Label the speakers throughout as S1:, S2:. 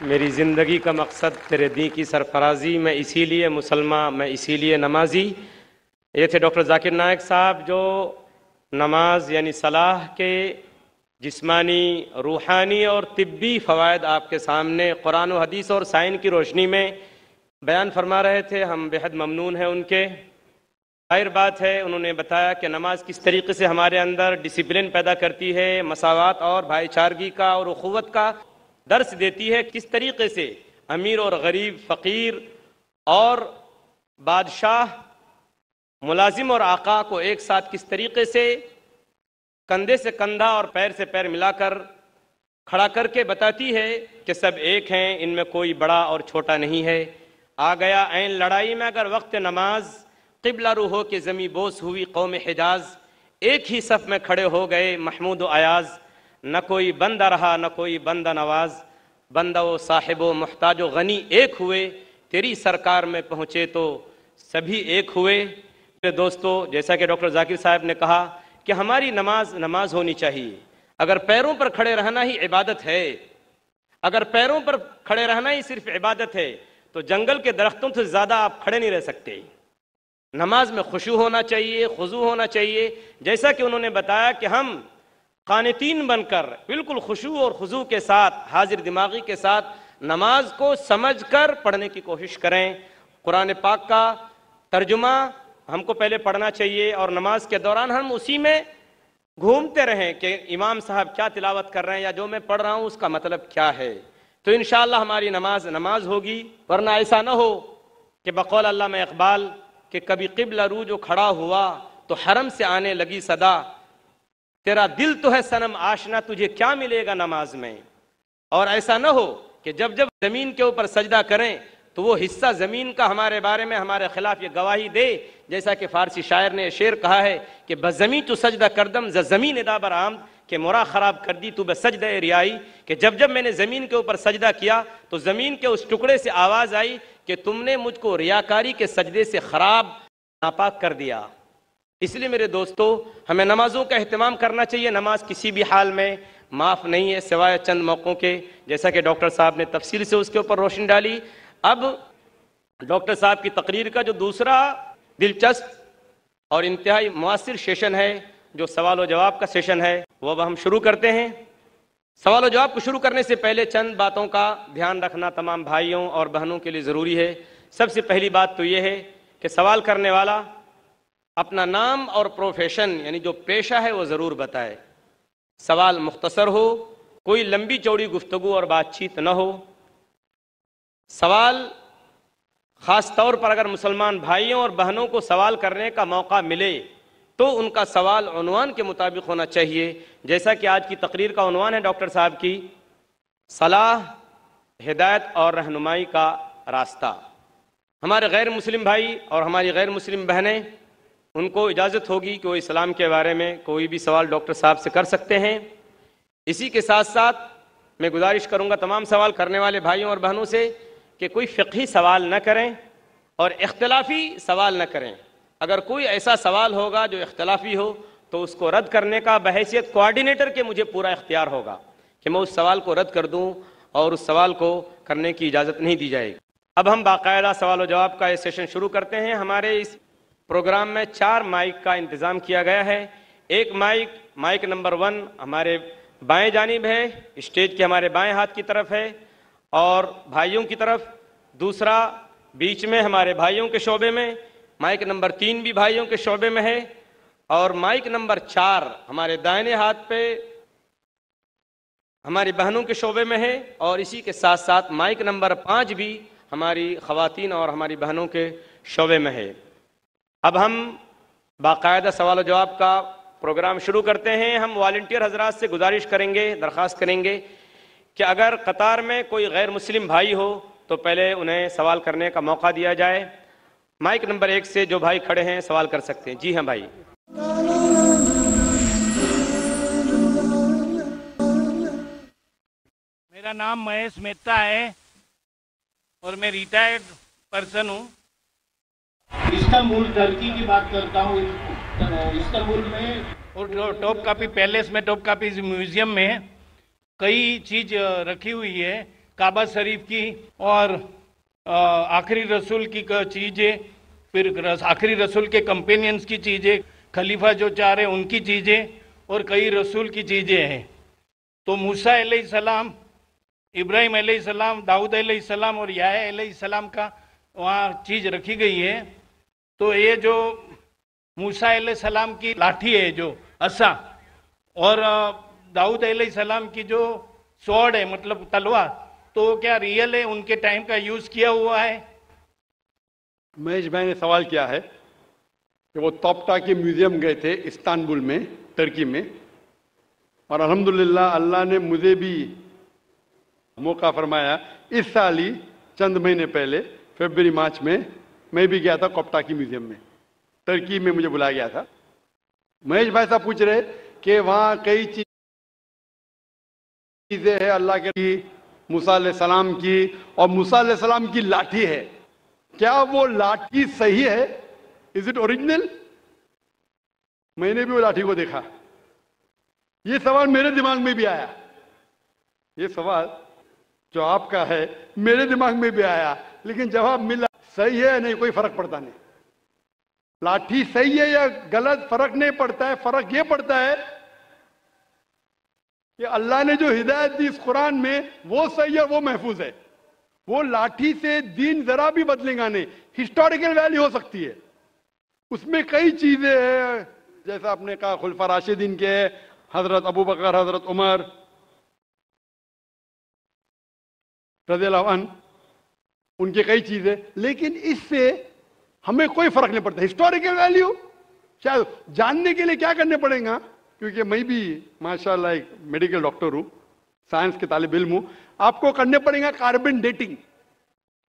S1: मेरी ज़िंदगी का मकसद तेरे दी की सरफराजी, मैं इसीलिए मुसलमान, मैं इसीलिए नमाजी। ये थे डॉक्टर जाकिर नायक साहब, जो नमाज यानी सलाह के जिस्मानी, रूहानी और तिब्बी फ़वायद आपके सामने कुरान व हदीस और साइन की रोशनी में बयान फरमा रहे थे। हम बेहद ममनून हैं उनके। जाहिर बात है, उन्होंने बताया कि नमाज किस तरीके से हमारे अंदर डिसिप्लिन पैदा करती है, मसावात और भाईचारगी का और उखुवत का दर्स देती है, किस तरीके से अमीर और गरीब, फ़कीर और बादशाह, मुलाजिम और आका को एक साथ किस तरीके से कंधे से कंधा और पैर से पैर मिलाकर खड़ा करके बताती है कि सब एक हैं, इनमें कोई बड़ा और छोटा नहीं है। आ गया ऐन लड़ाई में अगर वक्त नमाज, क़िबला रू हो के ज़मी बोस हुई कौम हिजाज, एक ही सफ़ में खड़े हो गए महमूद व अयाज, न कोई बंदा रहा न कोई बंदा नवाज, बंदा व साहिब व मुहताज व गनी एक हुए, तेरी सरकार में पहुँचे तो सभी एक हुए। मेरे दोस्तों, जैसा कि डॉक्टर जाकिर साहब ने कहा कि हमारी नमाज होनी चाहिए। अगर पैरों पर खड़े रहना ही इबादत है, अगर पैरों पर खड़े रहना ही सिर्फ इबादत है, तो जंगल के दरख्तों से ज़्यादा आप खड़े नहीं रह सकते। नमाज में खुशू होना चाहिए, खुजू होना चाहिए। जैसा कि उन्होंने बताया कि हम कानितीन बनकर बिल्कुल खुशू और खुजू के साथ, हाजिर दिमागी के साथ नमाज को समझकर पढ़ने की कोशिश करें। कुरान पाक का तर्जुमा हमको पहले पढ़ना चाहिए और नमाज के दौरान हम उसी में घूमते रहें कि इमाम साहब क्या तिलावत कर रहे हैं या जो मैं पढ़ रहा हूँ उसका मतलब क्या है। तो इंशाअल्लाह हमारी नमाज होगी। वरना ऐसा ना हो कि बकौल अल्लामा इकबाल कि कभी क़िबला रू जो खड़ा हुआ तो हरम से आने लगी सदा, तेरा दिल तो है सनम आशना, तुझे क्या मिलेगा नमाज में। और ऐसा ना हो कि जब जब ज़मीन के ऊपर सजदा करें तो वो हिस्सा ज़मीन का हमारे बारे में, हमारे खिलाफ ये गवाही दे, जैसा कि फ़ारसी शायर ने शेर कहा है कि बज़मी तो सजदा करदम ज ज़मीन अदा बर आम, कि मोरा ख़राब कर दी तू बसजदा रियाई, कि जब जब मैंने ज़मीन के ऊपर सजदा किया तो ज़मीन के उस टुकड़े से आवाज़ आई कि तुमने मुझको रियाकारी के सजदे से ख़राब, नापाक कर दिया। इसलिए मेरे दोस्तों, हमें नमाज़ों का अहतमाम करना चाहिए। नमाज किसी भी हाल में माफ़ नहीं है सिवाय चंद मौक़ों के, जैसा कि डॉक्टर साहब ने तफसील से उसके ऊपर रोशनी डाली। अब डॉक्टर साहब की तकरीर का जो दूसरा दिलचस्प और इंतहाई मुअस्सिर सेशन है, जो सवाल व जवाब का सेशन है, वो अब हम शुरू करते हैं। सवाल व जवाब को शुरू करने से पहले चंद बातों का ध्यान रखना तमाम भाइयों और बहनों के लिए ज़रूरी है। सबसे पहली बात तो ये है कि सवाल करने वाला अपना नाम और प्रोफेशन यानी जो पेशा है वो ज़रूर बताए। सवाल मुख्तसर हो, कोई लंबी चौड़ी गुफ्तगू और बातचीत न हो। सवाल ख़ास तौर पर अगर मुसलमान भाइयों और बहनों को सवाल करने का मौका मिले तो उनका सवाल उन्वान के मुताबिक होना चाहिए। जैसा कि आज की तकरीर का उन्वान है डॉक्टर साहब की, सलाह, हिदायत और रहनुमाई का रास्ता। हमारे गैर मुस्लिम भाई और हमारी गैर मुस्लिम बहनें, उनको इजाज़त होगी कि वो इस्लाम के बारे में कोई भी सवाल डॉक्टर साहब से कर सकते हैं। इसी के साथ साथ मैं गुजारिश करूँगा तमाम सवाल करने वाले भाइयों और बहनों से कि कोई फ़िक़ही सवाल न करें और इख्तलाफी सवाल न करें। अगर कोई ऐसा सवाल होगा जो इख्तलाफी हो तो उसको रद्द करने का बहैसियत कोऑर्डिनेटर के मुझे पूरा इख्तियार होगा कि मैं उस सवाल को रद्द कर दूं और उस सवाल को करने की इजाज़त नहीं दी जाएगी। अब हम बाकायदा सवाल व जवाब का ये सेशन शुरू करते हैं। हमारे इस प्रोग्राम में 4 माइक का इंतज़ाम किया गया है। एक माइक नंबर 1 हमारे बाएं जानिब है, स्टेज के हमारे बाएं हाथ की तरफ है और भाइयों की तरफ। दूसरा बीच में हमारे भाइयों के शोबे में, माइक नंबर 3 भी भाइयों के शोबे में है और माइक नंबर 4 हमारे दाहिने हाथ पे हमारी बहनों के शोबे में है और इसी के साथ साथ माइक नंबर 5 भी हमारी ख़वातीन और हमारी बहनों के शोबे में है। अब हम बाकायदा सवाल और जवाब का प्रोग्राम शुरू करते हैं। हम वॉलंटियर हजरात से गुजारिश करेंगे, दरख्वास्त करेंगे कि अगर कतार में कोई गैर मुस्लिम भाई हो तो पहले उन्हें सवाल करने का मौका दिया जाए। माइक नंबर 1 से जो भाई खड़े हैं सवाल कर सकते हैं। जी हाँ भाई।
S2: मेरा नाम महेश मेहता है और मैं रिटायर्ड पर्सन हूँ।
S3: इस्तांबुल टर्की की बात करता हूँ। इस्तांबुल में
S2: और टॉप कापी पैलेस में, टॉप कापी म्यूजियम में कई चीज़ रखी हुई है काबा शरीफ की और आखिरी रसूल की चीज़ें, फिर आखिरी रसूल के कंपेनियंस की चीज़ें, खलीफा जो चाह रहे उनकी चीज़ें और कई रसूल की चीज़ें हैं। तो मूसा अलैहिस्सलाम, इब्राहिम अलैहिस्सलाम, दाऊद अलैहिस्सलाम और याह्या अलैहिस्सलाम का वहाँ चीज़ रखी गई है। तो ये जो मूसा अलैहिस्सलाम की लाठी है, जो असा, और दाऊद अलैहिस्सलाम की जो स्वॉर्ड है, मतलब तलवार, तो क्या रियल है, उनके टाइम का यूज किया हुआ है?
S4: महेश भाई ने सवाल किया है कि वो तोप्टा म्यूजियम गए थे इस्तांबुल में, टर्की में, और अल्हम्दुलिल्लाह अल्लाह ने मुझे भी मौका फरमाया। इस साल ही चंद महीने पहले फरवरी मार्च में मैं भी गया था कोप्टा म्यूजियम में, टर्की में मुझे बुलाया गया था। महेश भाई साहब पूछ रहे कि वहाँ कई चीजें हैं अल्लाह के, मूसा अलैहिस्सलाम की, और मूसा अलैहिस्सलाम की लाठी है, क्या वो लाठी सही है? Is it original? मैंने भी वो लाठी को देखा। ये सवाल मेरे दिमाग में भी आया, ये सवाल जो आपका है मेरे दिमाग में भी आया, लेकिन जवाब मिला सही है नहीं, कोई फर्क पड़ता नहीं। लाठी सही है या गलत फर्क नहीं पड़ता है, फर्क ये पड़ता है कि अल्लाह ने जो हिदायत दी इस कुरान में वो सही है, वो महफूज है। वो लाठी से दीन जरा भी बदलेगा नहीं। हिस्टोरिकल वैल्यू हो सकती है, उसमें कई चीजें हैं, जैसा आपने कहा खुलफा राशिदीन के, हजरत अबू बकर, हजरत उमर रज़ियल्लाहु अन्हु, उनके कई चीजें, लेकिन इससे हमें कोई फर्क नहीं पड़ता। हिस्टोरिकल वैल्यू शायद जानने के लिए क्या करने पड़ेगा, क्योंकि मैं भी माशाल्लाह एक मेडिकल डॉक्टर हूं, साइंस के तालिब इल्म हूं, आपको करने पड़ेगा कार्बन डेटिंग।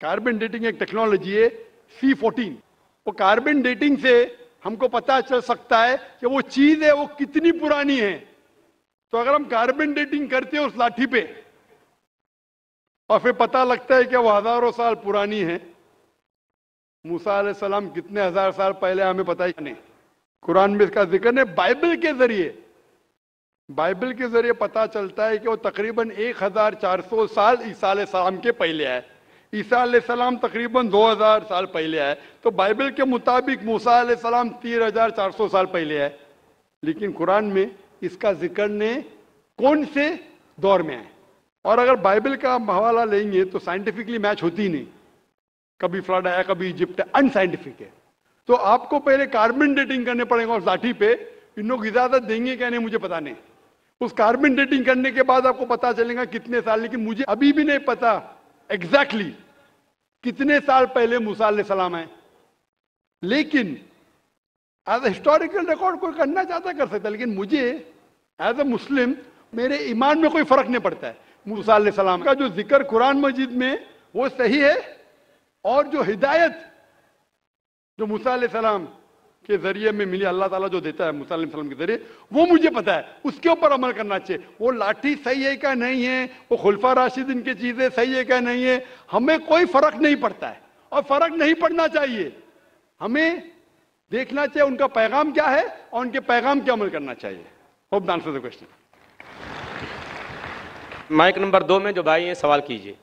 S4: कार्बन डेटिंग एक टेक्नोलॉजी है C14। वो कार्बन डेटिंग से हमको पता चल सकता है कि वो चीज है वो कितनी पुरानी है। तो अगर हम कार्बन डेटिंग करते हैं उस लाठी पे और फिर पता लगता है कि वो हजारों साल पुरानी है, मूसा अलैहिस्सलाम कितने हजार साल पहले हमें पता ही नहीं। कुरान में इसका जिक्र है। बाइबल के जरिए पता चलता है कि वो तकरीबन 1400 साल ईसा अलैहिस्सलाम के पहले आए। ईसा अलैहिस्सलाम तकरीबन 2000 साल पहले आए, तो बाइबल के मुताबिक मूसा अलैहिस्सलाम 3400 साल पहले आए। लेकिन कुरान में इसका जिक्र ने कौन से दौर में है, और अगर बाइबल का हवाला लेंगे तो साइंटिफिकली मैच होती ही नहीं। कभी फ्लड आया, कभी इजिप्ट, अनसाइंटिफिक है। तो आपको पहले कार्बन डेटिंग करने पड़ेगा उस लाठी पे। इन लोग इजाजत देंगे क्या नहीं मुझे पता नहीं। उस कार्बन डेटिंग करने के बाद आपको पता चलेगा कितने साल, लेकिन मुझे अभी भी नहीं पता एग्जैक्टली कितने साल पहले मूसा अलैहिस्सलाम आए। लेकिन एज ए हिस्टोरिकल रिकॉर्ड कोई करना चाहता कर सकता, लेकिन मुझे एज ए मुस्लिम मेरे ईमान में कोई फर्क नहीं पड़ता है। मूसा अलैहिस्सलाम का जो जिक्र कुरान मजीद में वो सही है, और जो हिदायत जो मूसा अलैहिस्सलाम के जरिए में मिली, अल्लाह ताला जो देता है मूसा अलैहिस्सलाम के जरिए, वो मुझे पता है, उसके ऊपर अमल करना चाहिए। वो लाठी सही है क्या नहीं है, वो खुलफा राशिदीन की चीजें सही है क्या नहीं है, हमें कोई फर्क नहीं पड़ता है, और फर्क नहीं पड़ना चाहिए। हमें देखना चाहिए उनका पैगाम क्या है और उनके पैगाम पे अमल करना चाहिए। Hope the answer the question.
S1: Mike number 2 में जो भाई हैं सवाल कीजिए।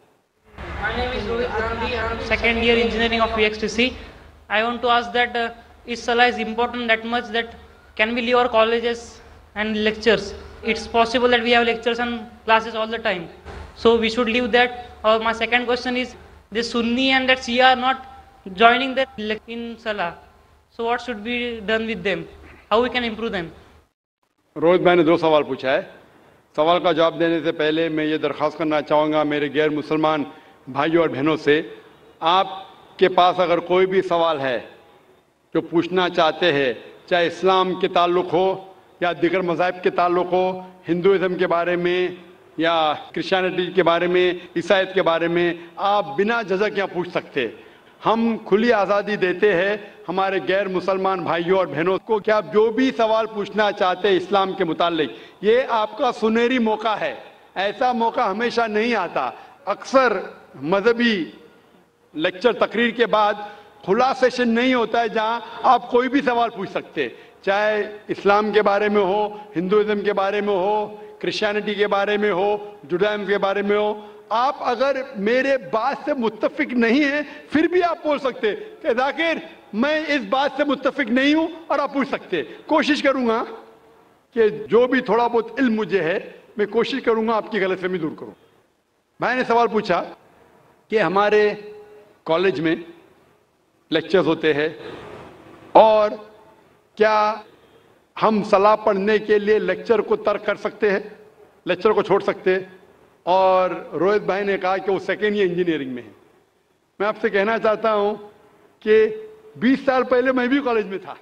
S5: My name is Rohit Gandhi. I am second year engineering of VXTC. I want to ask that is Salah is important that much that can we leave our colleges and lectures? It's possible that we have lectures and classes all the time, so we should leave that. Or my second question is, the Sunni and that Shia are not joining that in Salah, so what should be done with them? How we can improve them?
S4: Rohit भाई ने 2 सवाल पूछा है। सवाल का जवाब देने से पहले मैं ये दरख्वास्त करना चाहूँगा मेरे गैर मुसलमान भाइयों और बहनों से, आपके पास अगर कोई भी सवाल है जो पूछना चाहते हैं, चाहे इस्लाम के ताल्लुक़ हो या दीगर मज़ाहिब के ताल्लुक़ हो, हिंदुइज़म के बारे में या क्रिश्चियनिटी के बारे में, ईसाईयत के बारे में, आप बिना झिझक यहाँ पूछ सकते हैं। हम खुली आज़ादी देते हैं हमारे गैर मुसलमान भाइयों और बहनों को कि आप जो भी सवाल पूछना चाहते हैं इस्लाम के मुताल्लिक, ये आपका सुनहरी मौका है। ऐसा मौका हमेशा नहीं आता। अक्सर मजहबी लेक्चर तकरीर के बाद खुला सेशन नहीं होता है जहां आप कोई भी सवाल पूछ सकते हैं, चाहे इस्लाम के बारे में हो, हिंदुइज्म के बारे में हो, क्रिश्चियनिटी के बारे में हो, जुडाइज्म के बारे में हो। आप अगर मेरे बात से मुत्तफिक नहीं है फिर भी आप बोल सकते कि जाकिर मैं इस बात से मुत्तफिक नहीं हूं, और आप पूछ सकते। कोशिश करूंगा कि जो भी थोड़ा बहुत इल्म मुझे है मैं कोशिश करूंगा आपकी गलतफहमी दूर करूं। भाई ने सवाल पूछा कि हमारे कॉलेज में लेक्चर्स होते हैं और क्या हम सलाह पढ़ने के लिए लेक्चर को तर्क कर सकते हैं, लेक्चर को छोड़ सकते हैं। और रोहित भाई ने कहा कि वो सेकेंड ईयर इंजीनियरिंग में है। मैं आपसे कहना चाहता हूं कि 20 साल पहले मैं भी कॉलेज में था,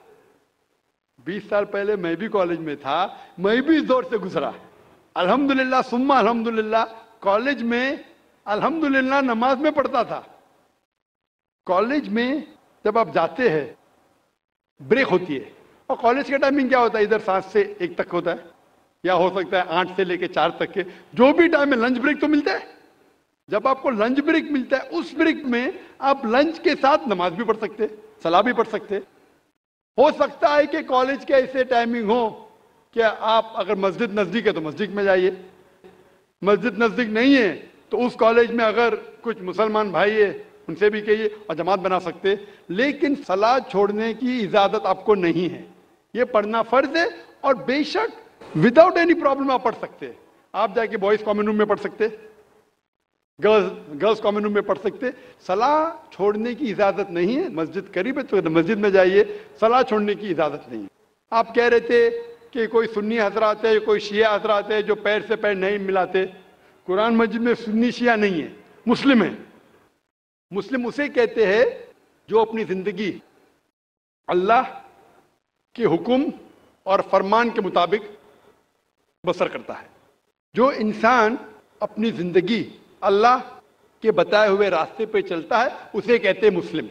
S4: 20 साल पहले मैं भी कॉलेज में था, मैं भी इस दौर से गुजरा। अल्हम्दुलिल्लाह सुम्मा अल्हम्दुलिल्लाह, कॉलेज में अल्हम्दुलिल्लाह नमाज में पढ़ता था। कॉलेज में जब आप जाते हैं ब्रेक होती है, और कॉलेज का टाइमिंग क्या होता है, इधर 7 से 1 तक होता है, या हो सकता है 8 से लेके 4 तक के, जो भी टाइम है। लंच ब्रेक तो मिलता है। जब आपको लंच ब्रेक मिलता है उस ब्रेक में आप लंच के साथ नमाज भी पढ़ सकते, सलाह भी पढ़ सकते। हो सकता है कि कॉलेज के ऐसे टाइमिंग हो कि आप अगर मस्जिद नजदीक है तो मस्जिद में जाइए, मस्जिद नजदीक नहीं है तो उस कॉलेज में अगर कुछ मुसलमान भाई है उनसे भी कहिए और जमात बना सकते। लेकिन सलाह छोड़ने की इजाजत आपको नहीं है, ये पढ़ना फर्ज है। और बेशक विदाउट एनी प्रॉब्लम आप पढ़ सकते हैं। आप जाके बॉयज कॉमन रूम में पढ़ सकते, गर्ल्स कॉमन रूम में पढ़ सकते। सलाह छोड़ने की इजाजत नहीं है। मस्जिद करीब है तो मस्जिद में जाइए, सलाह छोड़ने की इजाजत नहीं है। आप कह रहे थे कि कोई सुन्नी हजरात है, कोई शिया हजरात है जो पैर से पैर नहीं मिलाते। कुरान मस्जिद में सुन्नी शिया नहीं है, मुस्लिम है। मुस्लिम उसे कहते हैं जो अपनी जिंदगी अल्लाह के हुक्म और फरमान के मुताबिक बसर करता है। जो इंसान अपनी जिंदगी अल्लाह के बताए हुए रास्ते पे चलता है उसे कहते हैं मुस्लिम।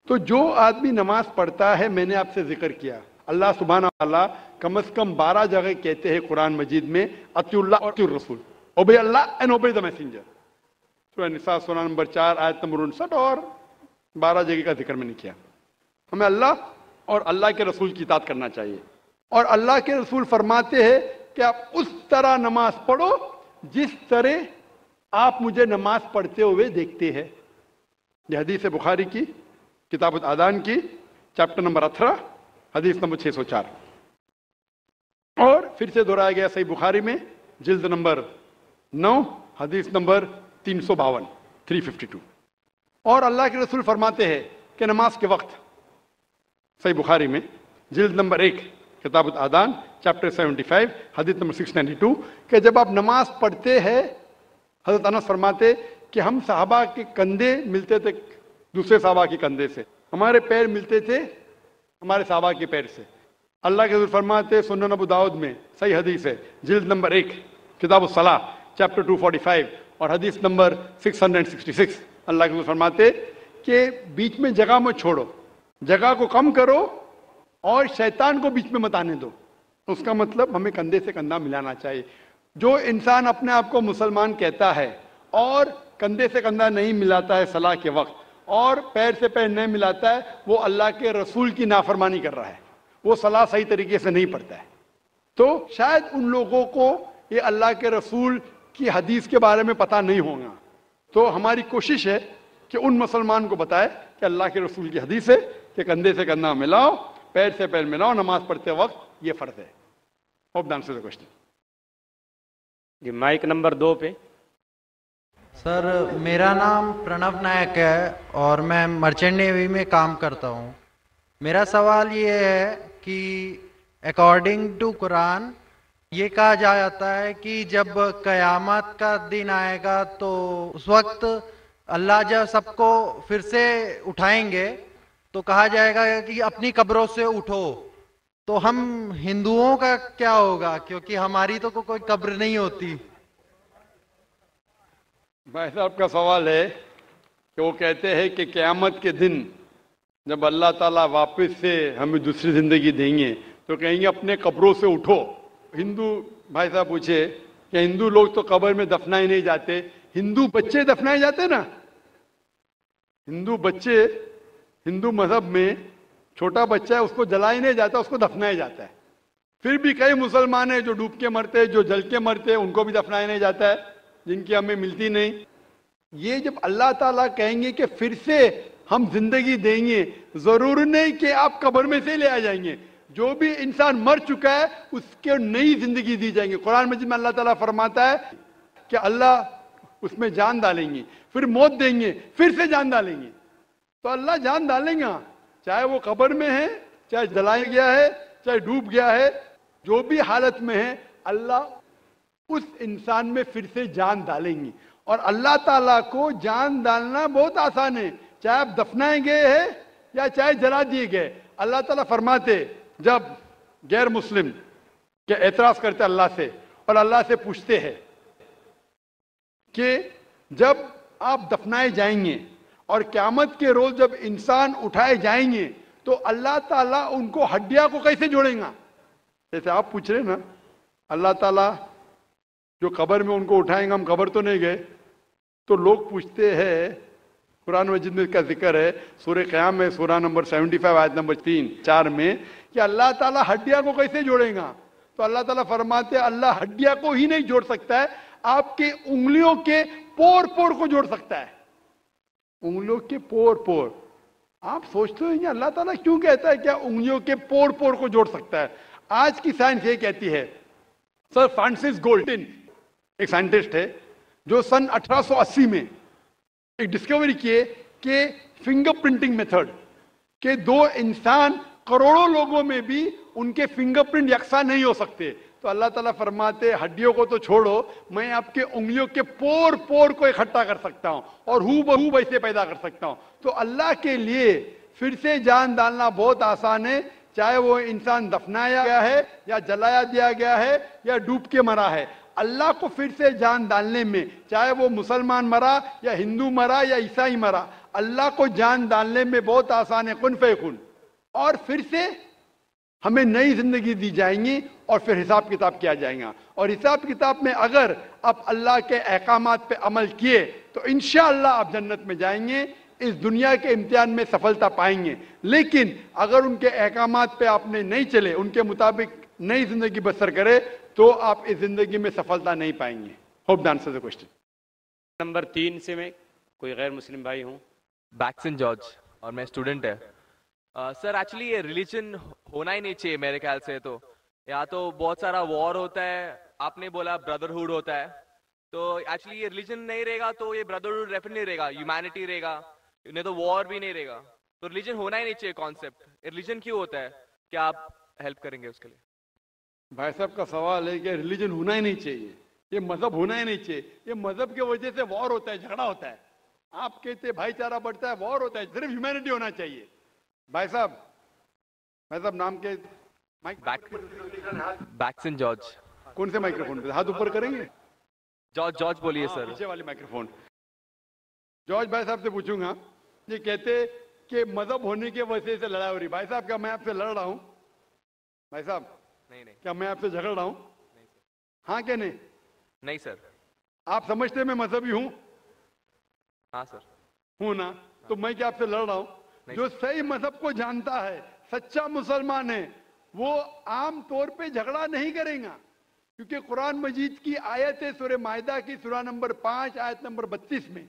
S4: तो जो आदमी नमाज पढ़ता है, मैंने आपसे जिक्र किया, अल्लाह सुब्हाना ताला कम से कम 12 जगह कहते हैं कुरान मजीद में अतिउल्लाह और अतिउर रसूल, ओबे अल्लाह एंड ओबे द मैसेंजर। सूरह निसा सूरह नंबर 4 आयत नंबर 59 और 12 जगह का जिक्र मैंने किया। हमें अल्लाह और अल्लाह के रसूल की इताअत करना चाहिए। और अल्लाह के रसूल फरमाते हैं कि आप उस तरह नमाज पढ़ो जिस तरह आप मुझे नमाज पढ़ते हुए देखते हैं। यह हदीस है बुखारी की किताब आदान की चैप्टर नंबर 18 हदीस नंबर 604। और फिर से दोहराया गया सही बुखारी में जिल्द नंबर 9 हदीस नंबर 352 352। और अल्लाह के रसूल फरमाते हैं कि नमाज के वक्त, सही बुखारी में जिल्द नंबर 1 किताब आदान चैप्टर 75 हदीस नंबर 692, कि जब आप नमाज पढ़ते हैं, हजरत अनस फरमाते कि हम सहाबा के कंधे मिलते थे दूसरे सहाबा के कंधे से, हमारे पैर मिलते थे हमारे सहाबा के पैर से। अल्लाह के रसूल फरमाते, सुनन अबू दाऊद में सही हदीस है जिल्द नंबर 1 किताब सलाह चैप्टर 245 और हदीस नंबर 666, अल्लाह के रसूल फरमाते कि बीच में जगह मत छोड़ो, जगह को कम करो और शैतान को बीच में मत आने दो। उसका मतलब हमें कंधे से कंधा मिलाना चाहिए। जो इंसान अपने आप को मुसलमान कहता है और कंधे से कंधा नहीं मिलाता है सलाह के वक्त और पैर से पैर नहीं मिलाता है, वो अल्लाह के रसूल की नाफरमानी कर रहा है, वो सलाह सही तरीके से नहीं पढ़ता है। तो शायद उन लोगों को ये अल्लाह के रसूल की हदीस के बारे में पता नहीं होगा। तो हमारी कोशिश है कि उन मुसलमान को बताए कि अल्लाह के रसूल की हदीस है कि कंधे से कंधा मिलाओ, पैर से पैर मिलाओ नमाज पढ़ते वक्त, ये फर्ज है। Hope the answer the question.
S1: जी माइक नंबर 2 पे।
S6: सर मेरा नाम प्रणव नायक है और मैं मर्चेंट नेवी में काम करता हूँ। मेरा सवाल ये है कि अकॉर्डिंग टू कुरान ये कहा जाता है कि जब कयामत का दिन आएगा तो उस वक्त अल्लाह जब सबको फिर से उठाएंगे तो कहा जाएगा कि अपनी कब्रों से उठो। तो हम हिंदुओं का क्या होगा, क्योंकि हमारी तो कोई कब्र नहीं होती।
S4: भाई साहब का सवाल है कि वो कहते हैं कि क़यामत के दिन जब अल्लाह ताला वापस से हमें दूसरी जिंदगी देंगे तो कहेंगे अपने कब्रों से उठो। हिंदू भाई साहब पूछे कि हिंदू लोग तो कब्र में दफनाए नहीं जाते, हिंदू बच्चे दफनाए जाते ना। हिंदू बच्चे, हिंदू मजहब में छोटा बच्चा है उसको जलाया नहीं जाता, उसको दफनाया जाता है। फिर भी कई मुसलमान है जो डूब के मरते हैं, जो जल के मरते हैं, उनको भी दफनाया नहीं जाता है। जिनकी हमें मिलती नहीं। ये जब अल्लाह ताला कहेंगे कि फिर से हम जिंदगी देंगे, जरूर नहीं कि आप कब्र में से ले आ जाएंगे। जो भी इंसान मर चुका है उसको नई जिंदगी दी जाएंगे। कुरान मजीद में अल्लाह ताला फरमाता है कि अल्लाह उसमें जान डालेंगे, फिर मौत देंगे, फिर से जान डालेंगे। तो अल्लाह जान डालेंगे, चाहे वो कब्र में है, चाहे जलाया गया है, चाहे डूब गया है, जो भी हालत में है अल्लाह उस इंसान में फिर से जान डालेंगे। और अल्लाह ताला को जान डालना बहुत आसान है, चाहे आप दफनाए गए हैं या चाहे जला दिए गए। अल्लाह ताला फरमाते जब गैर मुस्लिम के एतराज करते अल्लाह से और अल्लाह से पूछते हैं कि जब आप दफनाए जाएंगे और क़यामत के रोज जब इंसान उठाए जाएंगे तो अल्लाह ताला उनको हड्डियां को कैसे जोड़ेगा। जैसे आप पूछ रहे ना, अल्लाह ताला जो कब्र में उनको उठाएंगे, हम कब्र तो नहीं गए, तो लोग पूछते हैं, कुरान मजीद में इसका जिक्र है सूरह क़याम में, सूरह नंबर 75 आयत नंबर 3-4 में, कि अल्लाह ताला हड्डियां को कैसे जोड़ेगा। तो अल्लाह ताला फरमाते अल्लाह हड्डियां को ही नहीं जोड़ सकता है, आपके उंगलियों के पोर पोर को जोड़ सकता है। उंगलियों के पोर पोर। आप सोचते हो अल्लाह ताला क्यों कहता है क्या उंगलियों के पोर पोर को जोड़ सकता है। आज की साइंस ये कहती है, सर फ्रांसिस गोल्टिन एक साइंटिस्ट है जो सन 1880 में एक डिस्कवरी किए कि फिंगर प्रिंटिंग मेथड के दो इंसान करोड़ों लोगों में भी उनके फिंगरप्रिंट यकसा नहीं हो सकते। तो अल्लाह ताला फरमाते हड्डियों को तो छोड़ो, मैं आपके उंगलियों के पोर पोर को इकट्ठा कर सकता हूं और हूबहू वैसे पैदा कर सकता हूं। तो अल्लाह के लिए फिर से जान डालना बहुत आसान है, चाहे वो इंसान दफनाया गया है या जलाया दिया गया है या डूब के मरा है। अल्लाह को फिर से जान डालने में, चाहे वो मुसलमान मरा या हिंदू मरा या ईसाई मरा, अल्लाह को जान डालने में बहुत आसान है, कुन फयकुन। और फिर से हमें नई जिंदगी दी जाएंगी और फिर हिसाब किताब किया जाएगा। और हिसाब किताब में अगर आप अल्लाह के अहकामात पे अमल किए तो इंशाअल्लाह आप जन्नत में जाएंगे, इस दुनिया के इम्तिहान में सफलता पाएंगे। लेकिन अगर उनके अहकामात पे आपने नहीं चले, उनके मुताबिक नई जिंदगी बसर करे, तो आप इस जिंदगी में सफलता नहीं पाएंगे। Hope the answer the question.
S1: Number 3 से मैं कोई गैर मुस्लिम भाई हूँ।
S7: बैक्सन जॉर्ज और मैं स्टूडेंट है। सर एक्चुअली ये रिलीजन होना ही नहीं चाहिए मेरे ख्याल से। तो या तो बहुत सारा वॉर होता है, आपने बोला ब्रदरहुड होता है, तो एक्चुअली ये रिलीजन नहीं रहेगा तो ये ब्रदरहुड डेफिनेटली रहेगा, ह्यूमैनिटी रहेगा, नहीं तो वॉर भी नहीं रहेगा। तो रिलीजन होना ही नहीं चाहिए कॉन्सेप्ट। रिलीजन क्यों होता है, क्या आप हेल्प करेंगे उसके लिए?
S4: भाई साहब का सवाल है कि रिलीजन होना ही नहीं चाहिए, ये मजहब होना ही नहीं चाहिए। ये मजहब की वजह से वॉर होता है, झगड़ा होता है। आप कहते भाईचारा बढ़ता है, वॉर होता है। सिर्फ ह्यूमैनिटी होना चाहिए। भाई साहब नाम के
S7: बैक्सन जॉर्ज।
S4: कौन से माइक्रोफोन पे हाथ ऊपर करेंगे?
S7: जॉर्ज बोलिए सर।
S4: पीछे वाले माइक्रोफोन। जॉर्ज भाई साहब से पूछूंगा, ये कहते कि मजहब होने की वजह से लड़ाई हो रही। भाई साहब क्या मैं आपसे लड़ रहा हूं? भाई साहब
S7: नहीं
S4: क्या मैं आपसे झगड़ रहा हूं? हाँ क्या नहीं?
S7: नहीं सर।
S4: आप समझते मैं मजहबी हूं?
S7: हाँ सर।
S4: हूं ना? तो मैं क्या आपसे लड़ रहा हूं? जो सही मजहब को जानता है, सच्चा मुसलमान है, वो आम तौर पे झगड़ा नहीं करेगा। क्योंकि कुरान मजीद की आयत है, सूरह मायदा की सूरह नंबर 5 आयत नंबर 32 में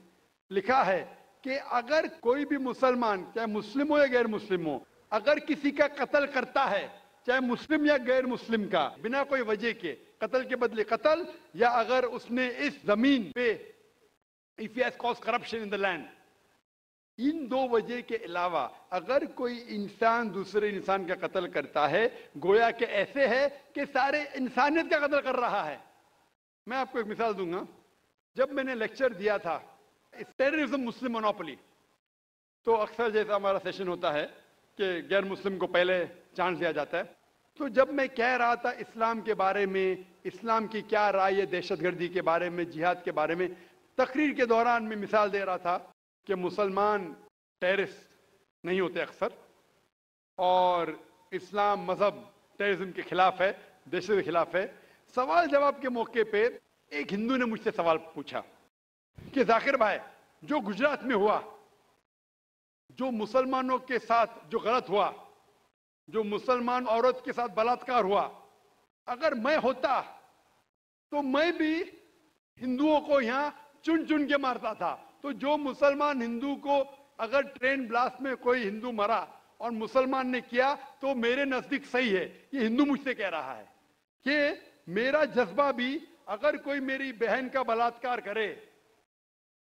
S4: लिखा है कि अगर कोई भी मुसलमान, चाहे मुस्लिम हो या गैर मुस्लिम हो, अगर किसी का कत्ल करता है, चाहे मुस्लिम या गैर मुस्लिम का, बिना कोई वजह के कत्ल के बदले कत्ल, या अगर उसने इस जमीन पे if he has caused corruption in the land, इन दो वजह के अलावा अगर कोई इंसान दूसरे इंसान का कत्ल करता है, गोया के ऐसे है कि सारे इंसानियत का कत्ल कर रहा है। मैं आपको एक मिसाल दूंगा। जब मैंने लेक्चर दिया था टेररिज्म मुस्लिम मोनोपोली, तो अक्सर जैसा हमारा सेशन होता है कि गैर मुस्लिम को पहले चांस दिया जाता है, तो जब मैं कह रहा था इस्लाम के बारे में, इस्लाम की क्या राय है दहशतगर्दी के बारे में, जिहाद के बारे में, तकरीर के दौरान मैं मिसाल दे रहा था कि मुसलमान टेररिस्ट नहीं होते अक्सर, और इस्लाम मजहब टेररिज्म के खिलाफ है, दहशत के खिलाफ है। सवाल जवाब के मौके पे एक हिंदू ने मुझसे सवाल पूछा कि जाकिर भाई, जो गुजरात में हुआ, जो मुसलमानों के साथ जो गलत हुआ, जो मुसलमान औरत के साथ बलात्कार हुआ, अगर मैं होता तो मैं भी हिंदुओं को यहाँ चुन चुन के मारता था। तो जो मुसलमान हिंदू को अगर ट्रेन ब्लास्ट में कोई हिंदू मरा और मुसलमान ने किया तो मेरे नजदीक सही है। ये हिंदू मुझसे कह रहा है कि मेरा जज्बा भी, अगर कोई मेरी बहन का बलात्कार करे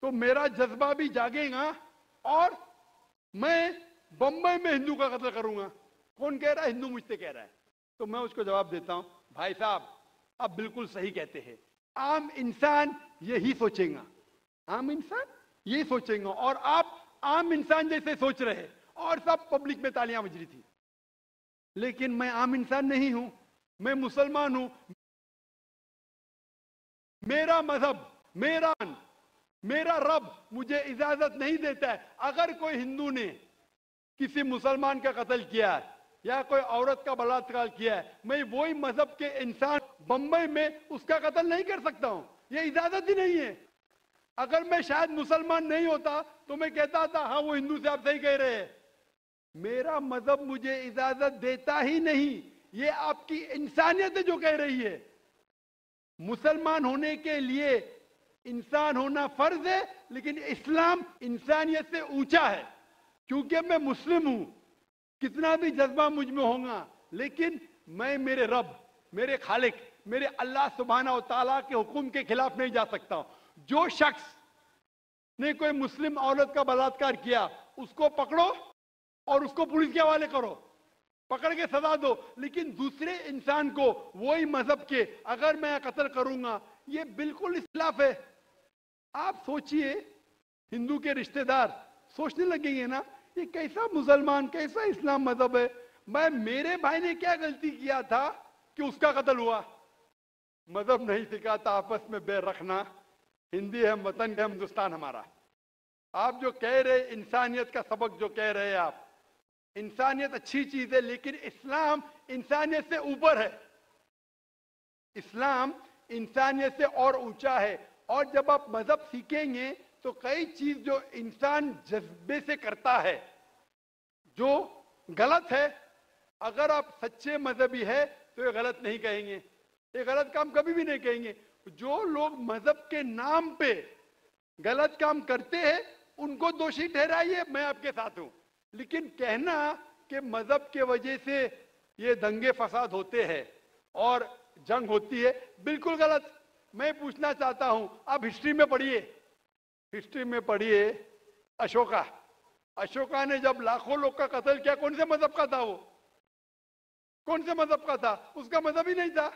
S4: तो मेरा जज्बा भी जागेगा और मैं बंबई में हिंदू का कत्ल करूंगा। कौन कह रहा है? हिंदू मुझसे कह रहा है। तो मैं उसको जवाब देता हूं, भाई साहब आप बिल्कुल सही कहते हैं। आम इंसान यही सोचेगा, आम इंसान यही सोचेगा। और आप आम इंसान जैसे सोच रहे हैं और सब पब्लिक में तालियां बज रही थी। लेकिन मैं आम इंसान नहीं हूं, मैं मुसलमान हूं। मेरा मजहब, मेरा रब मुझे इजाजत नहीं देता है। अगर कोई हिंदू ने किसी मुसलमान का कत्ल किया है या कोई औरत का बलात्कार किया है, मैं वही मजहब के इंसान बंबई में उसका कत्ल नहीं कर सकता हूं। यह इजाजत ही नहीं है। अगर मैं शायद मुसलमान नहीं होता तो मैं कहता था हाँ वो हिंदू से आप सही कह रहे हैं। मेरा मजहब मुझे इजाजत देता ही नहीं। ये आपकी इंसानियत है जो कह रही है। मुसलमान होने के लिए इंसान होना फर्ज है, लेकिन इस्लाम इंसानियत से ऊंचा है। क्योंकि मैं मुस्लिम हूं, कितना भी जज्बा मुझ में होगा, लेकिन मैं मेरे रब, मेरे खालिक, मेरे अल्लाह सुब्हानहू व तआला के हुक्म के खिलाफ नहीं जा सकता। जो शख्स ने कोई मुस्लिम औरत का बलात्कार किया उसको पकड़ो और उसको पुलिस के हवाले करो, पकड़ के सजा दो। लेकिन दूसरे इंसान को वही मजहब के अगर मैं कत्ल करूंगा, ये बिल्कुल खिलाफ है। आप सोचिए, हिंदू के रिश्तेदार सोचने लगेंगे ना ये कैसा मुसलमान, कैसा इस्लाम मजहब है। मैं, मेरे भाई ने क्या गलती किया था कि उसका कत्ल हुआ? मजहब नहीं सिखाता आपस में बैर रखना। हिंदी है, वतन है, हिंदुस्तान हमारा। आप जो कह रहे इंसानियत का सबक जो कह रहे हैं आप, इंसानियत अच्छी चीज है, लेकिन इस्लाम इंसानियत से ऊपर है। इस्लाम इंसानियत से और ऊंचा है। और जब आप मजहब सीखेंगे तो कई चीज जो इंसान जज्बे से करता है जो गलत है, अगर आप सच्चे मजहबी है तो ये गलत नहीं कहेंगे, ये गलत काम कभी भी नहीं कहेंगे। जो लोग मजहब के नाम पे गलत काम करते हैं उनको दोषी ठहराइए, मैं आपके साथ हूं। लेकिन कहना कि मजहब के वजह से ये दंगे फसाद होते हैं और जंग होती है, बिल्कुल गलत। मैं पूछना चाहता हूं, आप हिस्ट्री में पढ़िए, हिस्ट्री में पढ़िए अशोका ने जब लाखों लोग का कत्ल किया, कौन से मजहब का था? वो कौन से मजहब का था? उसका मजहब ही नहीं था।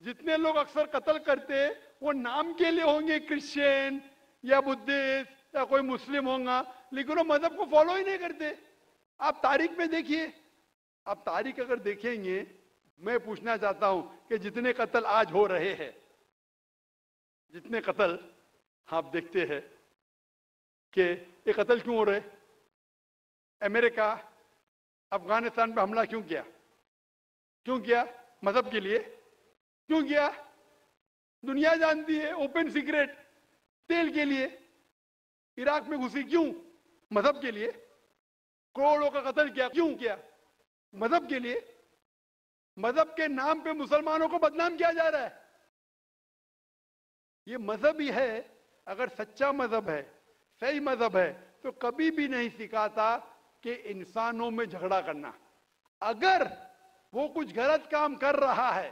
S4: जितने लोग अक्सर कत्ल करते वो नाम के लिए होंगे, क्रिश्चियन या बुद्धिस्ट या कोई मुस्लिम होगा, लेकिन वो मजहब को फॉलो ही नहीं करते। आप तारीख में देखिए, आप तारीख अगर देखेंगे, मैं पूछना चाहता हूं कि जितने कत्ल आज हो रहे हैं, जितने कत्ल आप देखते हैं कि ये कत्ल क्यों हो रहे? अमेरिका अफगानिस्तान पे हमला क्यों किया? क्यों किया? मजहब के लिए। क्यों किया? दुनिया जानती है, ओपन सीक्रेट, तेल के लिए। इराक में घुसी क्यों? मजहब के लिए। करोड़ों का कत्ल किया, क्यों किया? मजहब के लिए। मजहब के नाम पे मुसलमानों को बदनाम किया जा रहा है। ये मजहब ही है। अगर सच्चा मजहब है, सही मजहब है, तो कभी भी नहीं सिखाता कि इंसानों में झगड़ा करना। अगर वो कुछ गलत काम कर रहा है,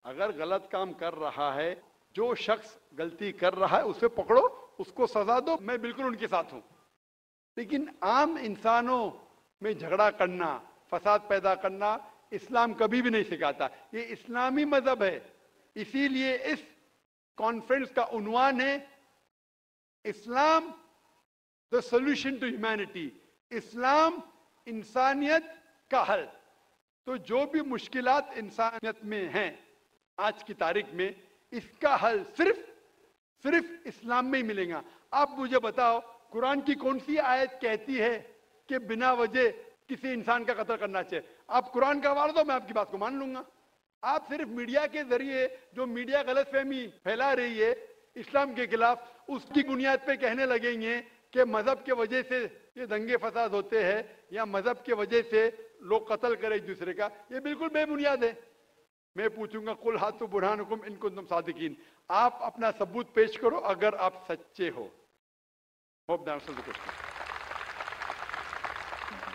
S4: अगर गलत काम कर रहा है, जो शख्स गलती कर रहा है उसे पकड़ो, उसको सजा दो, मैं बिल्कुल उनके साथ हूं। लेकिन आम इंसानों में झगड़ा करना, फसाद पैदा करना, इस्लाम कभी भी नहीं सिखाता। ये इस्लामी मजहब है। इसीलिए इस कॉन्फ्रेंस का उन्वान है Islam the solution to humanity, इस्लाम इंसानियत का हल। तो जो भी मुश्किलात इंसानियत में हैं आज की तारीख में, इसका हल सिर्फ इस्लाम में ही मिलेगा। आप मुझे बताओ, कुरान की कौन सी आयत कहती है कि बिना वजह किसी इंसान का कत्ल करना चाहिए? आप कुरान का हवाला दो, मैं आपकी बात को मान लूंगा। आप सिर्फ मीडिया के जरिए जो मीडिया गलतफहमी फैला रही है इस्लाम के खिलाफ, उसकी बुनियाद पे कहने लगेंगे कि मजहब के वजह से ये दंगे फसाद होते हैं या मजहब के वजह से लोग कत्ल करें एक दूसरे का। ये बिल्कुल बेबुनियाद है। मैं पूछूंगा, कुल हाथु बुरहानुकुम इन कुंतुम सादिकीन, आप अपना सबूत पेश करो अगर आप सच्चे हो। Hope the answer the question.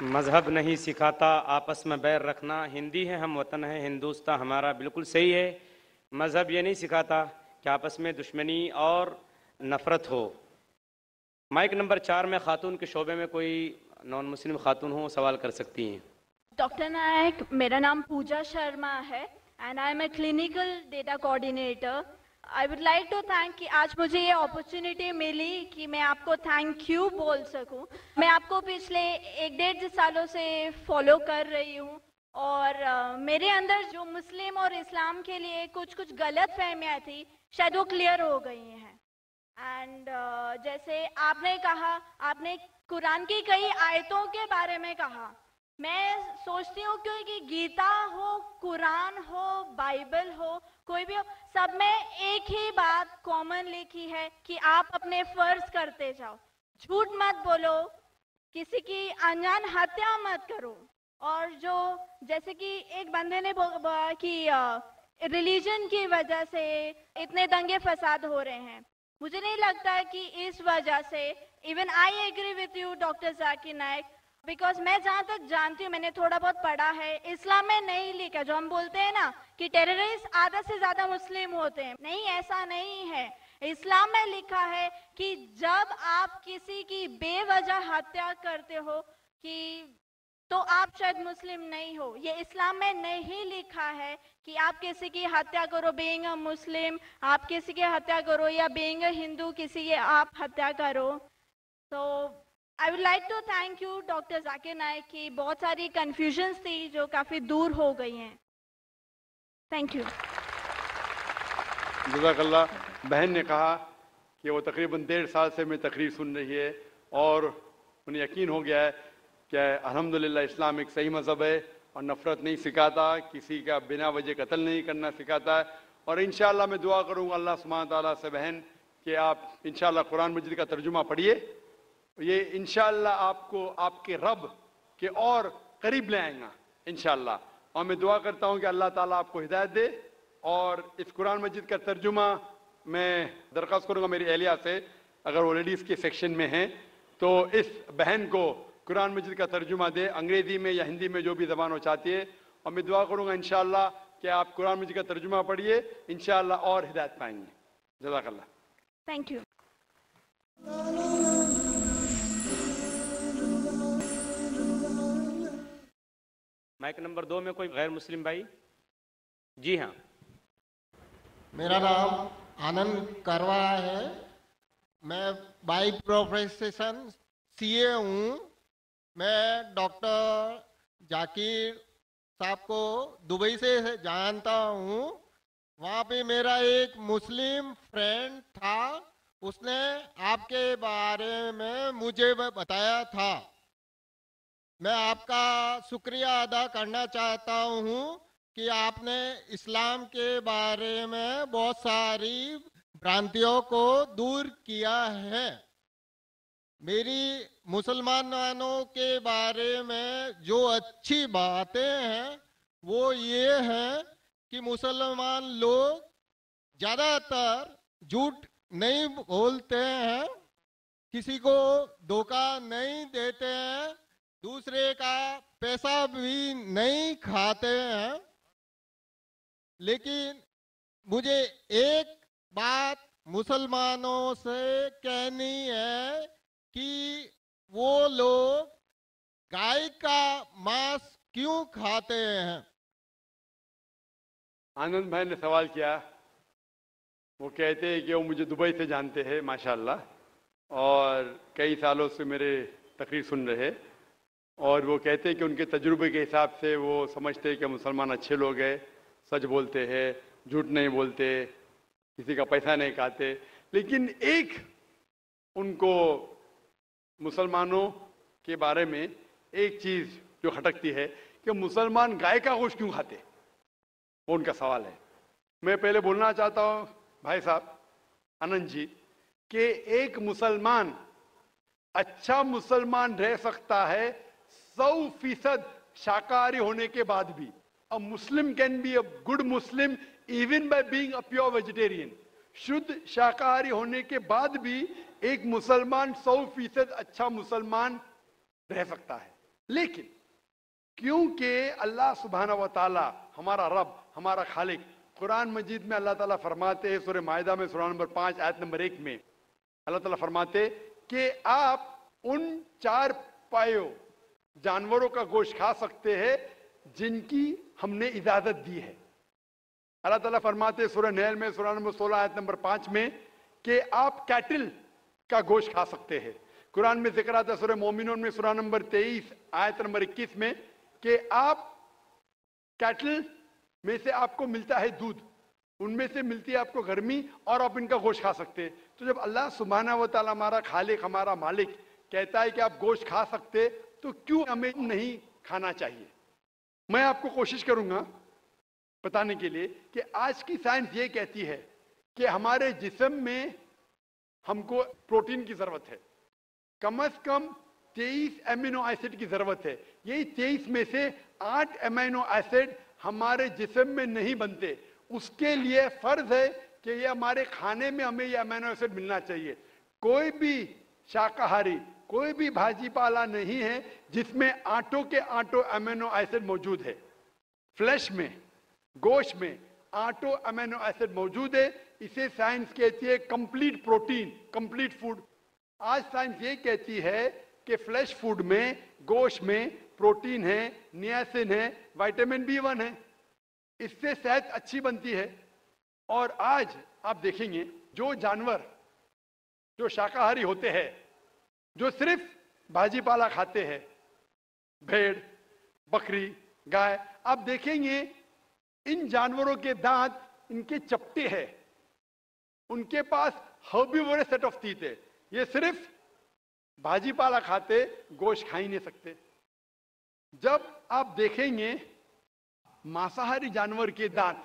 S1: मजहब नहीं सिखाता आपस में बैर रखना, हिंदी है हम वतन है हिंदुस्तान हमारा, बिल्कुल सही है। मजहब ये नहीं सिखाता कि आपस में दुश्मनी और नफरत हो। माइक नंबर 4 में खातून के शोबे में कोई नॉन मुस्लिम खातून हो सवाल कर सकती हैं।
S8: डॉक्टर नायक, मेरा नाम पूजा शर्मा है and I am a clinical data coordinator. I would like to thank कि आज मुझे ये अपॉर्चुनिटी मिली कि मैं आपको थैंक यू बोल सकूं। मैं आपको पिछले 1-1.5 सालों से फॉलो कर रही हूं और मेरे अंदर जो मुस्लिम और इस्लाम के लिए कुछ गलत फहमियाँ थी शायद वो क्लियर हो गई हैं। एंड जैसे आपने कहा, आपने कुरान की कई आयतों के बारे में कहा। मैं सोचती हूँ कि गीता हो, कुरान हो, बाइबल हो, कोई भी हो, सब में एक ही बात कॉमन लिखी है कि आप अपने फर्ज करते जाओ, झूठ मत बोलो, किसी की अनजान हत्या मत करो। और जो जैसे कि एक बंदे ने बोला कि रिलीजन की वजह से इतने दंगे फसाद हो रहे हैं, मुझे नहीं लगता कि इस वजह से, even I agree with you doctor Zakir Naik, because मैं जहाँ तक जानती हूँ, मैंने थोड़ा बहुत पढ़ा है, इस्लाम में नहीं लिखा जो हम बोलते हैं ना कि टेररिस्ट आधा से ज्यादा मुस्लिम होते हैं, नहीं, ऐसा नहीं है। इस्लाम में लिखा है कि जब आप किसी की बेवजह हत्या करते हो कि तो आप शायद मुस्लिम नहीं हो। ये इस्लाम में नहीं लिखा है कि आप किसी की हत्या करो बीइंग अ मुस्लिम, आप किसी की हत्या करो या बीइंग अ हिंदू किसी की आप हत्या करो। तो I would like to thank you doctor Zakir Naik की बहुत सारी कंफ्यूजन्स थी जो काफ़ी दूर हो गई हैं। Thank you.
S4: जज़ाकल्लाह। बहन ने कहा कि वो तकरीबन 1.5 साल से मैं तकरीर सुन रही है और उन्हें यकीन हो गया है कि अल्हम्दुलिल्लाह इस्लाम एक सही मज़हब है और नफ़रत नहीं सिखाता, किसी का बिना वजह कत्ल नहीं करना सिखाता है। और इंशाअल्लाह मैं दुआ करूँगा अल्लाह सुब्हानहू तआला से बहन कि आप इंशाअल्लाह कुरान मजीद का तर्जुमा पढ़िए, ये इंशाअल्लाह आपको आपके रब के और करीब ले आएगा इंशाअल्लाह। और मैं दुआ करता हूँ कि अल्लाह ताला आपको हिदायत दे। और इस कुरान मजीद का तर्जुमा मैं दरख्वास्त करूँगा मेरी एहलिया से, अगर वो लेडीज़ के सेक्शन में हैं तो इस बहन को कुरान मजीद का तर्जुमा दे, अंग्रेज़ी में या हिंदी में जो भी ज़बान हो चाहती है। और मैं दुआ करूँगा इंशाअल्लाह कि आप कुरान मजीद का तर्जुमा पढ़िए, इंशाअल्लाह और हिदायत पाएंगे। जज़ाकल्लाह।
S8: Thank you.
S1: माइक नंबर 2 में कोई गैर मुस्लिम भाई? जी हाँ।
S9: मेरा नाम आनंद करवा है, मैं बाई प्रोफेशन सीए हूँ। मैं डॉक्टर जाकिर साहब को दुबई से जानता हूँ। वहाँ पे मेरा एक मुस्लिम फ्रेंड था, उसने आपके बारे में मुझे बताया था। मैं आपका शुक्रिया अदा करना चाहता हूँ कि आपने इस्लाम के बारे में बहुत सारी भ्रांतियों को दूर किया है। मेरी मुसलमानों के बारे में जो अच्छी बातें हैं वो ये हैं कि मुसलमान लोग ज़्यादातर झूठ नहीं बोलते हैं, किसी को धोखा नहीं देते हैं, दूसरे का पैसा भी नहीं खाते हैं। लेकिन मुझे एक बात मुसलमानों से कहनी है कि वो लोग गाय का मांस क्यों खाते हैं।
S4: आनंद भाई ने सवाल किया, वो कहते हैं कि वो मुझे दुबई से जानते हैं माशाल्लाह और कई सालों से मेरे तकरीर सुन रहे, और वो कहते हैं कि उनके तजुर्बे के हिसाब से वो समझते हैं कि मुसलमान अच्छे लोग हैं, सच बोलते हैं, झूठ नहीं बोलते, किसी का पैसा नहीं खाते। लेकिन एक उनको मुसलमानों के बारे में एक चीज़ जो खटकती है कि मुसलमान गाय का गोश्त क्यों खाते, वो उनका सवाल है। मैं पहले बोलना चाहता हूँ भाई साहब आनंद जी कि एक मुसलमान अच्छा मुसलमान रह सकता है 100% शाकाहारी होने के बाद भी। A Muslim can be a good Muslim even by being a pure vegetarian. शुद्ध शाकाहारी होने के बाद भी एक मुसलमान 100% अच्छा मुसलमान रह सकता है। लेकिन क्योंकि अल्लाह सुब्हानहू व तआला हमारा रब, हमारा खालिक, कुरान मजीद में अल्लाह ताला फरमाते हैं, सूरह माइदा में सूरह नंबर 5 आयत नंबर 1 में अल्लाह ताला फरमाते कि आप उन 4 पायों जानवरों का गोश्त खा सकते हैं जिनकी हमने इजाजत दी है। अल्लाह ताला फरमाते सूरह नहल में सूरह नंबर 16 आयत नंबर 5 में कि आप कैटल का गोश्त खा सकते हैं। कुरान में जिक्र आता है सूरह मोमिनून में सूरह नंबर 23 आयत नंबर 21 में कि आप कैटल में से आपको मिलता है दूध, उनमें से मिलती है आपको गर्मी और आप इनका गोश्त खा सकते हैं। तो जब अल्लाह सुब्हानहू व तआला हमारा खालिक, हमारा मालिक कहता है कि आप गोश्त खा सकते, तो क्यों हमें नहीं खाना चाहिए? मैं आपको कोशिश करूंगा बताने के लिए कि आज की साइंस ये कहती है कि हमारे जिस्म में हमको प्रोटीन की जरूरत है, कम से कम 23 एमिनो एसिड की जरूरत है। यही 23 में से 8 एमिनो एसिड हमारे जिस्म में नहीं बनते। उसके लिए फर्ज है कि ये हमारे खाने में हमें ये अमीनो एसिड मिलना चाहिए। कोई भी शाकाहारी, कोई भी भाजी पाला नहीं है जिसमें आटों के आटो अमीनो एसिड मौजूद है। फ्लैश में, गोश्त में आटो अमीनो एसिड मौजूद है। इसे साइंस कहती है कंप्लीट प्रोटीन, कंप्लीट फूड। आज साइंस ये कहती है कि फ्लैश फूड में, गोश्त में प्रोटीन है, नियासिन है, विटामिन B1 है, इससे सेहत अच्छी बनती है। और आज आप देखेंगे जो जानवर जो शाकाहारी होते हैं, जो सिर्फ भाजी पाला खाते हैं, भेड़, बकरी, गाय, आप देखेंगे इन जानवरों के दांत इनके चपटे हैं, उनके पास हर्बीवोरस सेट ऑफ टीथ है। ये सिर्फ भाजी पाला खाते, गोश्त खा ही नहीं सकते। जब आप देखेंगे मांसाहारी जानवर के दांत,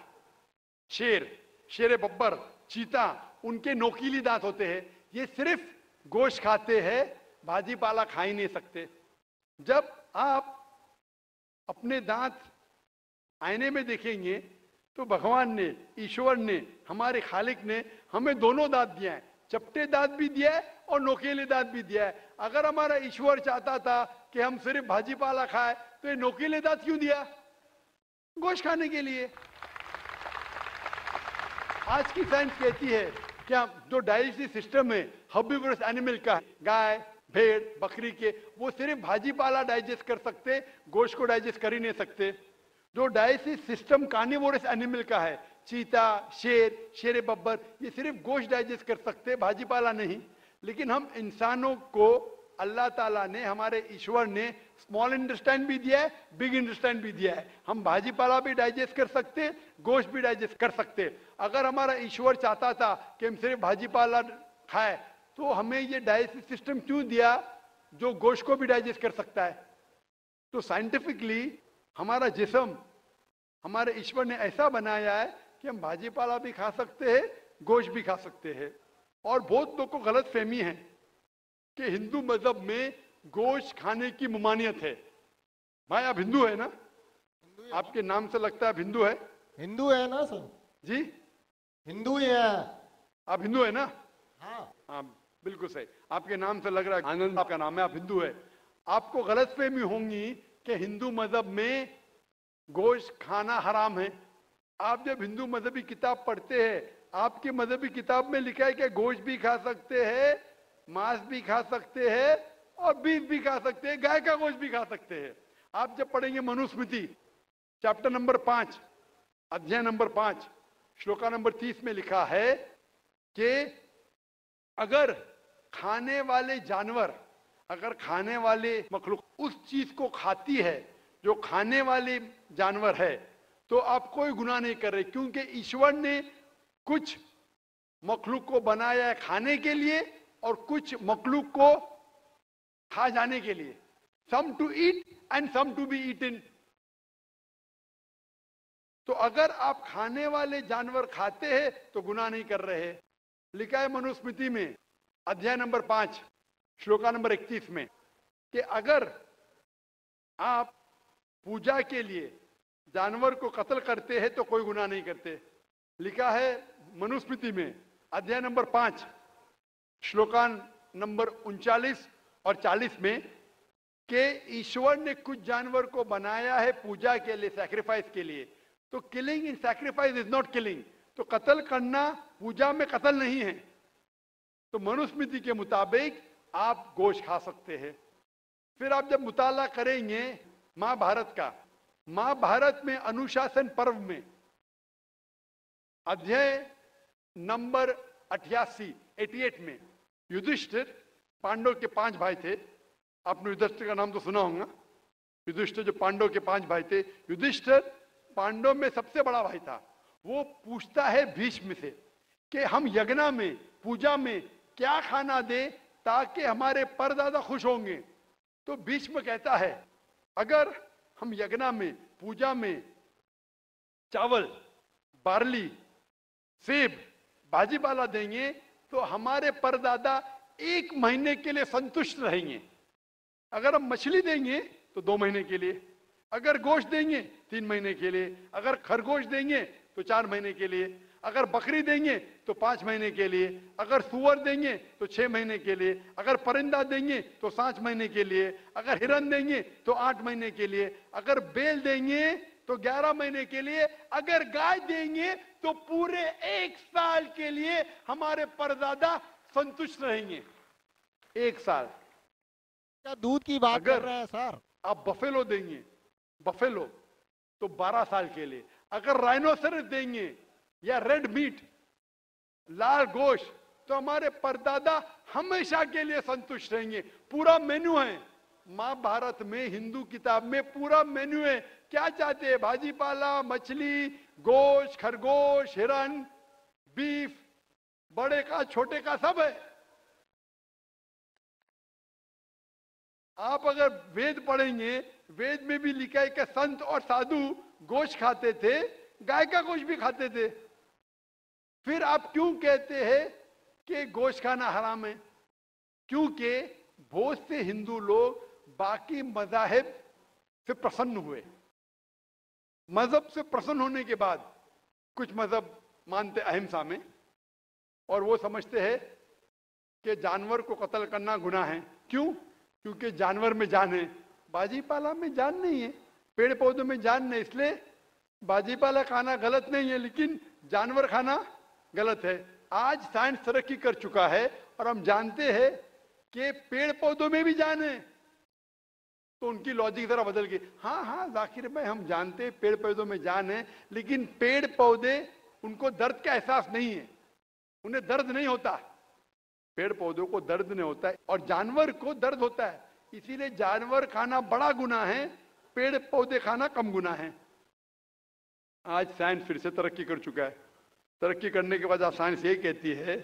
S4: शेर बब्बर, चीता, उनके नोकीली दांत होते हैं। ये सिर्फ गोश्त खाते हैं, भाजी पाला खा ही नहीं सकते। जब आप अपने दांत आईने में देखेंगे तो भगवान ने, ईश्वर ने, हमारे खालिक ने हमें दोनों दांत दिया है, चपटे दांत भी दिया है और नोकीले दांत भी दिया है। अगर हमारा ईश्वर चाहता था कि हम सिर्फ भाजी पाला खाए तो ये नोकीले दांत क्यों दिया? गोश्त खाने के लिए। आज की साइंस कहती है कि जो डाइजेस्टिव सिस्टम है हर्बीवोरस एनिमल का, गाय, भेड़, बकरी के, वो सिर्फ भाजी पाला डाइजेस्ट कर सकते, गोश्त को डाइजेस्ट कर ही नहीं सकते। जो डाइजेस्टिव सिस्टम कार्निवोरस एनिमल का है, चीता, शेर बब्बर, ये सिर्फ गोश्त डाइजेस्ट कर सकते, भाजी पाला नहीं। लेकिन हम इंसानों को अल्लाह ताला ने, हमारे ईश्वर ने स्मॉल इंटेस्टाइन भी दिया है, बिग इंटेस्टाइन भी दिया है। हम भाजी पाला भी डाइजेस्ट कर सकते, गोश्त भी डाइजेस्ट कर सकते। अगर हमारा ईश्वर चाहता था कि हम सिर्फ भाजी पाला खाए तो हमें ये डाइजेस्टिव सिस्टम क्यों दिया जो गोश्त को भी डाइजेस्ट कर सकता है? तो साइंटिफिकली हमारा जिस्म हमारे ईश्वर ने ऐसा बनाया है कि हम भाजी पाला भी खा सकते हैं, गोश्त भी खा सकते हैं। और बहुत लोगों को गलत फहमी है कि हिंदू मजहब में गोश्त खाने की ममानियत है। भाई आप हिंदू है ना? आपके नाम से लगता है आप हिंदू है।
S9: हिंदू है ना सर?
S4: जी
S9: हिंदू ही है।
S4: आप हिंदू है ना?
S9: हाँ
S4: हाँ बिल्कुल सही, आपके नाम से लग रहा है आनंद आपका नाम है, आप हिंदू है। आपको गलत फहमी होंगी कि हिंदू मजहब में गोश्त खाना हराम है। आप जब हिंदू मजहबी किताब पढ़ते हैं, आपकी मजहबी किताब में लिखा है कि गोश्त भी खा सकते हैं, मांस भी खा सकते हैं और बीफ भी खा सकते हैं, गाय का गोश्त भी खा सकते हैं। आप जब पढ़ेंगे मनुस्मृति चैप्टर नंबर 5 अध्याय नंबर 5 श्लोका नंबर 30 में लिखा है कि अगर खाने वाले जानवर, अगर खाने वाले मखलूक उस चीज को खाती है जो खाने वाले जानवर है, तो आप कोई गुनाह नहीं कर रहे, क्योंकि ईश्वर ने कुछ मखलूक को बनाया है खाने के लिए और कुछ मखलूक को खा जाने के लिए। Some to eat and some to be eaten. तो अगर आप खाने वाले जानवर खाते हैं तो गुनाह नहीं कर रहे। लिखा है मनुस्मृति में अध्याय नंबर 5 श्लोका नंबर 31 में कि अगर आप पूजा के लिए जानवर को कत्ल करते हैं तो कोई गुनाह नहीं करते। लिखा है मनुस्मृति में अध्याय नंबर 5 श्लोकान नंबर 39 और 40 में कि ईश्वर ने कुछ जानवर को बनाया है पूजा के लिए, सैक्रिफाइस के लिए। तो killing in sacrifice is not killing, तो कत्ल करना पूजा में कत्ल नहीं है। तो मनुस्मृति के मुताबिक आप गोश्त खा सकते हैं। फिर आप जब मुताला करेंगे महाभारत का, महाभारत में अनुशासन पर्व में अध्याय नंबर 88 में युधिष्ठिर, पांडव के 5 भाई थे, आपने युधिष्ठिर का नाम तो सुना होगा। युधिष्ठिर जो पांडव के 5 भाई थे, युधिष्ठिर पांडव में सबसे बड़ा भाई था। वो पूछता है भीष्म से कि हम यज्ञ में, पूजा में क्या खाना दे ताकि हमारे परदादा खुश होंगे। तो भीष्म कहता है अगर हम यज्ञ में, पूजा में चावल, बार्ली, सेब, भाजीपाला देंगे तो हमारे परदादा 1 महीने के लिए संतुष्ट रहेंगे। अगर हम मछली देंगे तो 2 महीने के लिए, अगर गोश्त देंगे 3 महीने के लिए, अगर खरगोश देंगे तो 4 महीने के लिए, अगर बकरी देंगे तो 5 महीने के लिए, अगर सुअर देंगे तो 6 महीने के लिए, अगर परिंदा देंगे तो 7 महीने के लिए, अगर हिरन देंगे तो 8 महीने के लिए, अगर बैल देंगे तो 11 महीने के लिए, अगर गाय देंगे तो पूरे 1 साल के लिए हमारे परदादा संतुष्ट रहेंगे। 1 साल।
S9: क्या दूध की बात कर रहे हैं सर?
S4: आप बफेलो देंगे, बफेलो तो 12 साल के लिए, अगर राइनोसरस देंगे या रेड मीट, लाल गोश्त, तो हमारे परदादा हमेशा के लिए संतुष्ट रहेंगे। पूरा मेन्यू है महाभारत में, हिंदू किताब में पूरा मेन्यू है। क्या चाहते हैं? भाजीपाला, मछली, गोश्त, खरगोश, हिरन, बीफ, बड़े का छोटे का सब है। आप अगर वेद पढ़ेंगे, वेद में भी लिखा है कि संत और साधु गोश्त खाते थे, गाय का गोश्त भी खाते थे। फिर आप क्यों कहते हैं कि गोश्त खाना हराम है? क्योंकि बहुत से हिंदू लोग बाकी मज़ाहिब से प्रसन्न हुए। मजहब से प्रसन्न होने के बाद कुछ मजहब मानते अहिंसा में, और वो समझते हैं कि जानवर को कत्ल करना गुनाह है। क्यों? क्योंकि जानवर में जान है, बाजीपाला में जान नहीं है, पेड़ पौधों में जान नहीं, इसलिए बाजीपाला खाना गलत नहीं है, लेकिन जानवर खाना गलत है। आज साइंस तरक्की कर चुका है और हम जानते हैं कि पेड़ पौधों में भी जान है, तो उनकी लॉजिक जरा बदल गई। हाँ हाँ जाकिर भाई, हम जानते हैं पेड़ पौधों में जान है, लेकिन पेड़ पौधे उनको दर्द का एहसास नहीं है, उन्हें दर्द नहीं होता। पेड़ पौधों को दर्द नहीं होता है और जानवर को दर्द होता है, इसीलिए जानवर खाना बड़ा गुनाह है, पेड़ पौधे खाना कम गुनाह है। आज साइंस फिर से तरक्की कर चुका है। तरक्की करने के बाद आज साइंस ये कहती है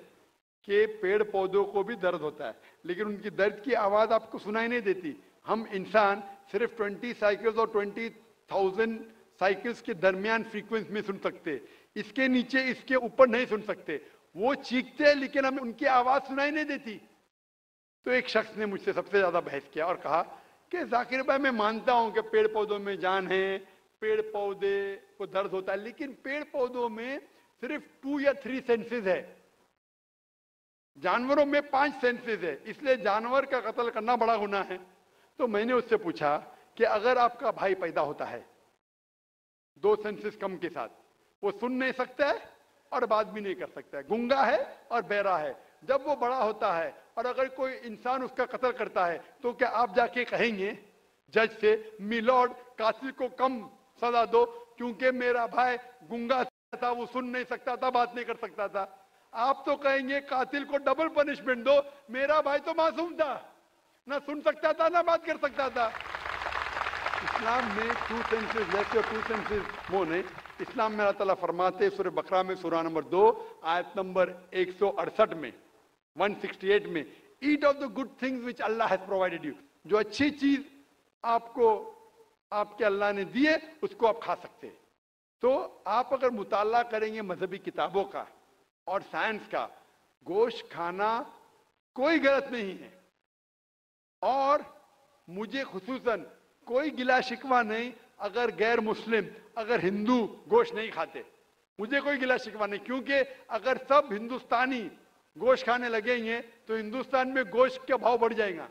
S4: कि पेड़ पौधों को भी दर्द होता है, लेकिन उनकी दर्द की आवाज आपको सुनाई नहीं देती। हम इंसान सिर्फ 20 साइकिल्स और 20,000 साइकिल्स के दरमियान फ्रीक्वेंसी में सुन सकते, इसके नीचे, इसके ऊपर नहीं सुन सकते। वो चीखते हैं लेकिन हमें उनकी आवाज सुनाई नहीं देती। तो एक शख्स ने मुझसे सबसे ज्यादा बहस किया और कहा कि जाकिर भाई, मैं मानता हूं कि पेड़ पौधों में जान है, पेड़ पौधे को दर्द होता है, लेकिन पेड़ पौधों में सिर्फ 2 या 3 सेंसेस है, जानवरों में 5 सेंसेस है, इसलिए जानवर का कत्ल करना बड़ा गुनाह है। तो मैंने उससे पूछा कि अगर आपका भाई पैदा होता है 2 सेंसेस कम के साथ, वो सुन नहीं सकता है और बात भी नहीं कर सकता है, गूंगा है और बहरा है, जब वो बड़ा होता है और अगर कोई इंसान उसका कत्ल करता है, तो क्या आप जाके कहेंगे जज से, मिलॉर्ड कातिल को कम सजा दो क्योंकि मेरा भाई गूंगा था, वो सुन नहीं सकता था, बात नहीं कर सकता था? आप तो कहेंगे कातिल को डबल पनिशमेंट दो, मेरा भाई तो मासूम था, ना सुन सकता था ना बात कर सकता था। इस्लाम में 2 सेंसेस लेस और 2 सेंसेस मोर नहीं। इस्लाम में अल्लाह ताला फरमाते सूरह बकरा में सूरह नंबर 2 आयत नंबर 168 में 168 में, eat of the good things which Allah has provided you, जो अच्छी चीज आपको आपके अल्लाह ने दिए उसको आप खा सकते हैं। तो आप अगर मुताला करेंगे मजहबी किताबों का और साइंस का, गोश्त खाना कोई गलत नहीं है, और मुझे खुसूसन कोई गिला शिकवा नहीं अगर गैर मुस्लिम, अगर हिंदू गोश्त नहीं खाते, मुझे कोई गिला शिकवा नहीं, क्योंकि अगर सब हिंदुस्तानी गोश्त खाने लगेंगे तो हिंदुस्तान में गोश्त का भाव बढ़ जाएगा।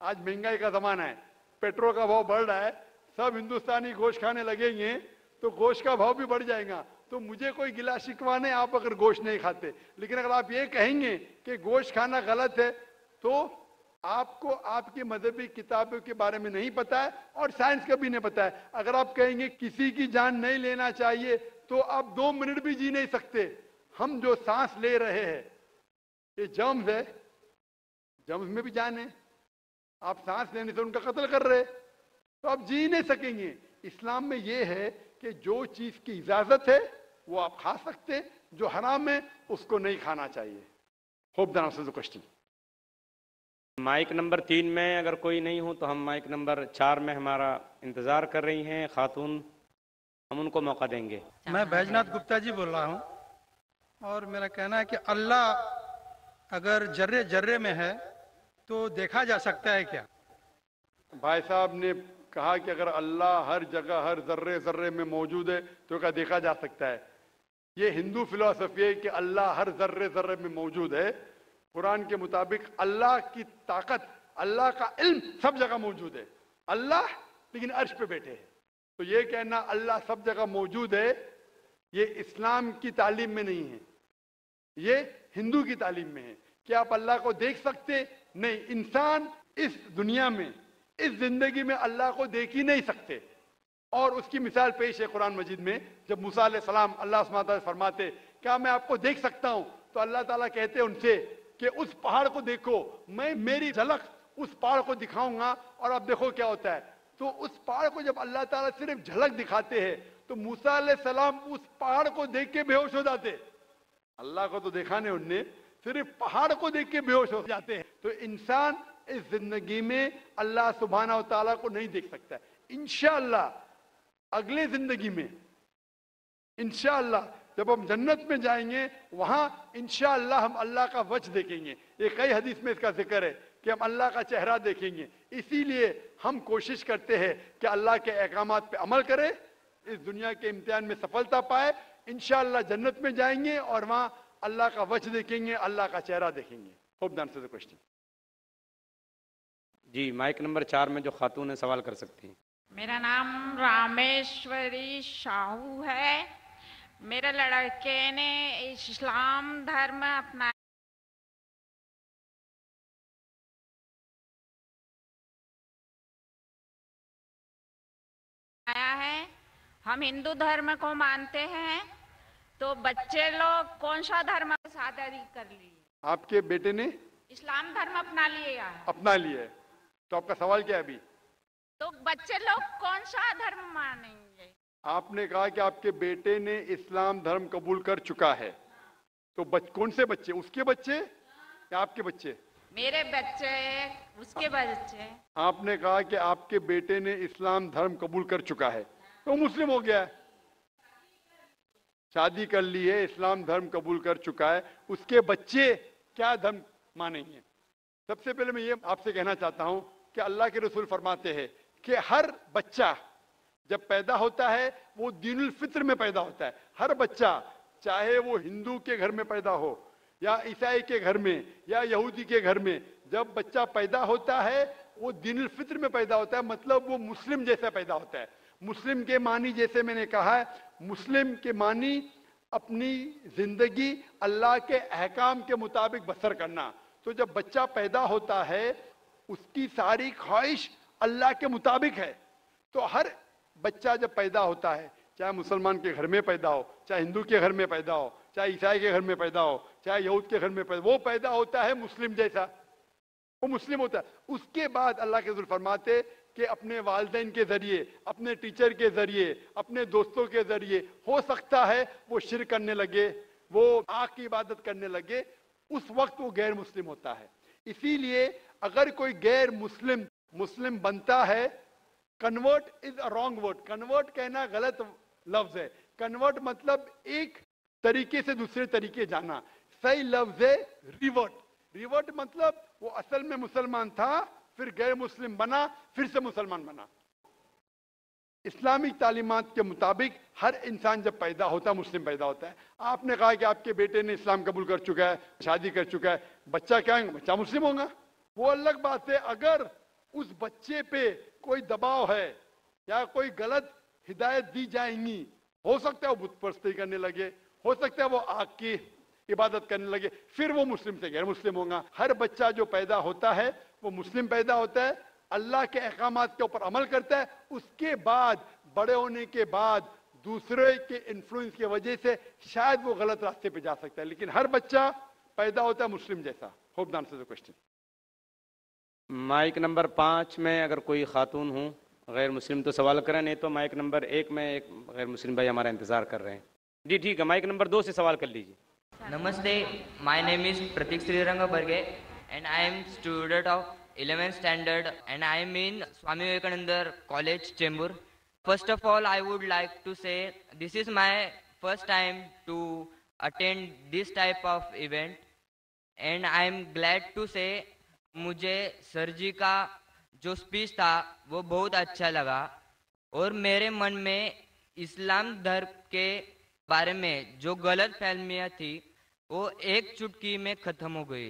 S4: आज महंगाई का जमाना है, पेट्रोल का भाव बढ़ रहा है, सब हिंदुस्तानी गोश्त खाने लगेंगे तो गोश्त का भाव भी बढ़ जाएगा। तो मुझे कोई गिला शिकवा नहीं आप अगर गोश्त नहीं खाते, लेकिन अगर आप ये कहेंगे कि गोश्त खाना गलत है तो आपको आपकी मजहबी किताबों के बारे में नहीं पता है और साइंस का भी नहीं पता है। अगर आप कहेंगे किसी की जान नहीं लेना चाहिए तो आप 2 मिनट भी जी नहीं सकते। हम जो सांस ले रहे हैं ये जर्म्स है, जर्म्स में भी जान है, आप सांस लेने से उनका कत्ल कर रहे तो आप जी नहीं सकेंगे। इस्लाम में ये है कि जो चीज की इजाजत है वो आप खा सकते, जो हराम है उसको नहीं खाना चाहिए। Hope the answer the question.
S1: Mike number 3 में अगर कोई नहीं हो तो हम माइक नंबर 4 में हमारा इंतजार कर रही हैं खातून, हम उनको मौका देंगे।
S10: मैं बैजनाथ गुप्ता जी बोल रहा हूँ और मेरा कहना है कि अल्लाह अगर जर्रे जर्रे में है तो देखा जा सकता है क्या?
S4: भाई साहब ने कहा कि अगर अल्लाह हर जगह हर जर्रे जर्रे में मौजूद है तो क्या देखा जा सकता है? ये हिंदू फिलॉसफी है कि अल्लाह हर जर्रे जर्रे में मौजूद है। कुरान के मुताबिक अल्लाह की ताकत, अल्लाह का इल्म सब जगह मौजूद है। अल्लाह लेकिन अर्श पे बैठे हैं, तो ये कहना अल्लाह सब जगह मौजूद है ये इस्लाम की तालीम में नहीं है, ये हिंदू की तालीम में है। क्या आप अल्लाह को देख सकते? नहीं, इंसान इस दुनिया में इस जिंदगी में अल्लाह को देख ही नहीं सकते। और उसकी मिसाल पेश है कुरान मजीद में, जब मूसा अलैहिस्सलाम अल्लाह सुब्हानहू व तआला फरमाते क्या मैं आपको देख सकता हूं, तो अल्लाह ताला कहते उनसे कि उस पहाड़ को देखो, मैं मेरी झलक उस पहाड़ को दिखाऊंगा और अब देखो क्या होता है। तो उस पहाड़ को जब अल्लाह ताला सिर्फ झलक दिखाते हैं तो मूसा अलैहिस्सलाम उस पहाड़ को देख के बेहोश हो जाते। अल्लाह को तो देखा नहीं उनने, सिर्फ पहाड़ को देख के बेहोश हो जाते हैं। तो इंसान इस जिंदगी में अल्लाह सुब्हानहू व तआला को नहीं देख सकता है। इंशाअल्लाह अगले जिंदगी में इंशाअल्लाह जब हम जन्नत में जाएंगे वहां इंशाअल्लाह हम अल्लाह का वजह देखेंगे। ये कई हदीस में इसका जिक्र है कि हम अल्लाह का चेहरा देखेंगे। इसीलिए हम कोशिश करते हैं कि अल्लाह के अहकामात पे अमल करें, इस दुनिया के इम्तिहान में सफलता पाए, इंशाअल्लाह जन्नत में जाएंगे और वहां अल्लाह का वजह देखेंगे, अल्लाह का चेहरा देखेंगे। Hope the answer the question.
S1: जी, माइक नंबर 4 में जो खातून है सवाल कर सकती हैं।
S11: मेरा नाम रामेश्वरी शाहू है। मेरे लड़के ने इस्लाम धर्म अपनाया है। हम हिंदू धर्म को मानते हैं, तो बच्चे लोग कौन सा धर्म शादी कर लिए?
S4: आपके बेटे ने
S11: इस्लाम धर्म अपना लिया है।
S4: अपना लिया है, तो आपका सवाल क्या है अभी?
S11: तो बच्चे लोग कौन सा धर्म मानेंगे?
S4: आपने कहा कि आपके बेटे ने इस्लाम धर्म कबूल कर चुका है, तो कौन से बच्चे? उसके बच्चे या आपके बच्चे?
S11: मेरे बच्चे, उसके बच्चे।
S4: आपने कहा कि आपके बेटे ने इस्लाम धर्म कबूल कर चुका है, तो मुस्लिम हो गया है, शादी कर ली है, इस्लाम धर्म कबूल कर चुका है, उसके बच्चे क्या धर्म मानेंगे? सबसे पहले मैं ये आपसे कहना चाहता हूं कि अल्लाह के रसूल फरमाते हैं कि हर बच्चा जब पैदा होता है वो दीनुल फित्र में पैदा होता है। हर बच्चा, चाहे वो हिंदू के घर में पैदा हो या ईसाई के घर में या यहूदी के घर में, जब बच्चा पैदा होता है वो दीनुल फित्र में पैदा होता है, मतलब वो मुस्लिम जैसा पैदा होता है। मुस्लिम के मानी, जैसे मैंने कहा है, मुस्लिम के मानी अपनी जिंदगी अल्लाह के अहकाम के मुताबिक बसर करना। तो जब बच्चा पैदा होता है उसकी सारी ख्वाहिश अल्लाह के मुताबिक है। तो हर बच्चा जब पैदा होता है, चाहे मुसलमान के घर में पैदा हो, चाहे हिंदू के घर में पैदा हो, चाहे ईसाई के घर में पैदा हो, चाहे यहूद के घर में पैदा, वो पैदा होता है मुस्लिम जैसा, वो मुस्लिम होता है। उसके बाद अल्लाह के रसूल फरमाते कि अपने वालिदैन के जरिए, अपने टीचर के जरिए, अपने दोस्तों के जरिए हो सकता है वो शिर्क करने लगे, वो आग की इबादत करने लगे, उस वक्त वो गैर मुस्लिम होता है। इसीलिए अगर कोई गैर मुस्लिम मुस्लिम बनता है, convert is a wrong word, convert कहना गलत लफ्ज है। कन्वर्ट मतलब एक तरीके से दूसरे तरीके जाना, सही लफ्ज है रिवर्ट। रिवर्ट मतलब वो असल में मुसलमान था, फिर गैर मुस्लिम बना, फिर से मुसलमान बना। इस्लामिक तालीमात के मुताबिक हर इंसान जब पैदा होता है मुस्लिम पैदा होता है। आपने कहा कि आपके बेटे ने इस्लाम कबूल कर चुका है, शादी कर चुका है, बच्चा क्या है? बच्चा मुस्लिम होगा। वो अलग बात है अगर उस बच्चे पे कोई दबाव है या कोई गलत हिदायत दी जाएंगी, हो सकता है वो बुत परस्ती करने लगे, हो सकता है वो आग की इबादत करने लगे, फिर वो मुस्लिम से गैर मुस्लिम होगा। हर बच्चा जो पैदा होता है वो मुस्लिम पैदा होता है, अल्लाह के अहकामात के ऊपर अमल करता है, उसके बाद बड़े होने के बाद दूसरे के इन्फ्लुएंस की वजह से शायद वो गलत रास्ते पे जा सकता है, लेकिन हर बच्चा पैदा होता है मुस्लिम जैसा। Hope the answer the question.
S1: Mike number 5 में अगर कोई खातून हो गैर मुस्लिम तो सवाल करें, नहीं तो माइक नंबर 1 में एक गैर मुस्लिम भाई हमारा इंतजार कर रहे हैं। जी ठीक है, माइक नंबर 2 से सवाल कर लीजिए।
S12: Namaste, my name is Pratik Sriranga Barge and I am student of 11th standard and I am in Swami Vivekananda College, Chembur. First of all, I would like to say this is my first time to attend this type of event and I am glad to say मुझे sir जी का जो speech था वो बहुत अच्छा लगा और मेरे मन में इस्लाम धर्म के बारे में जो गलत फहमियाँ थी वो एक चुटकी में ख़त्म हो गई।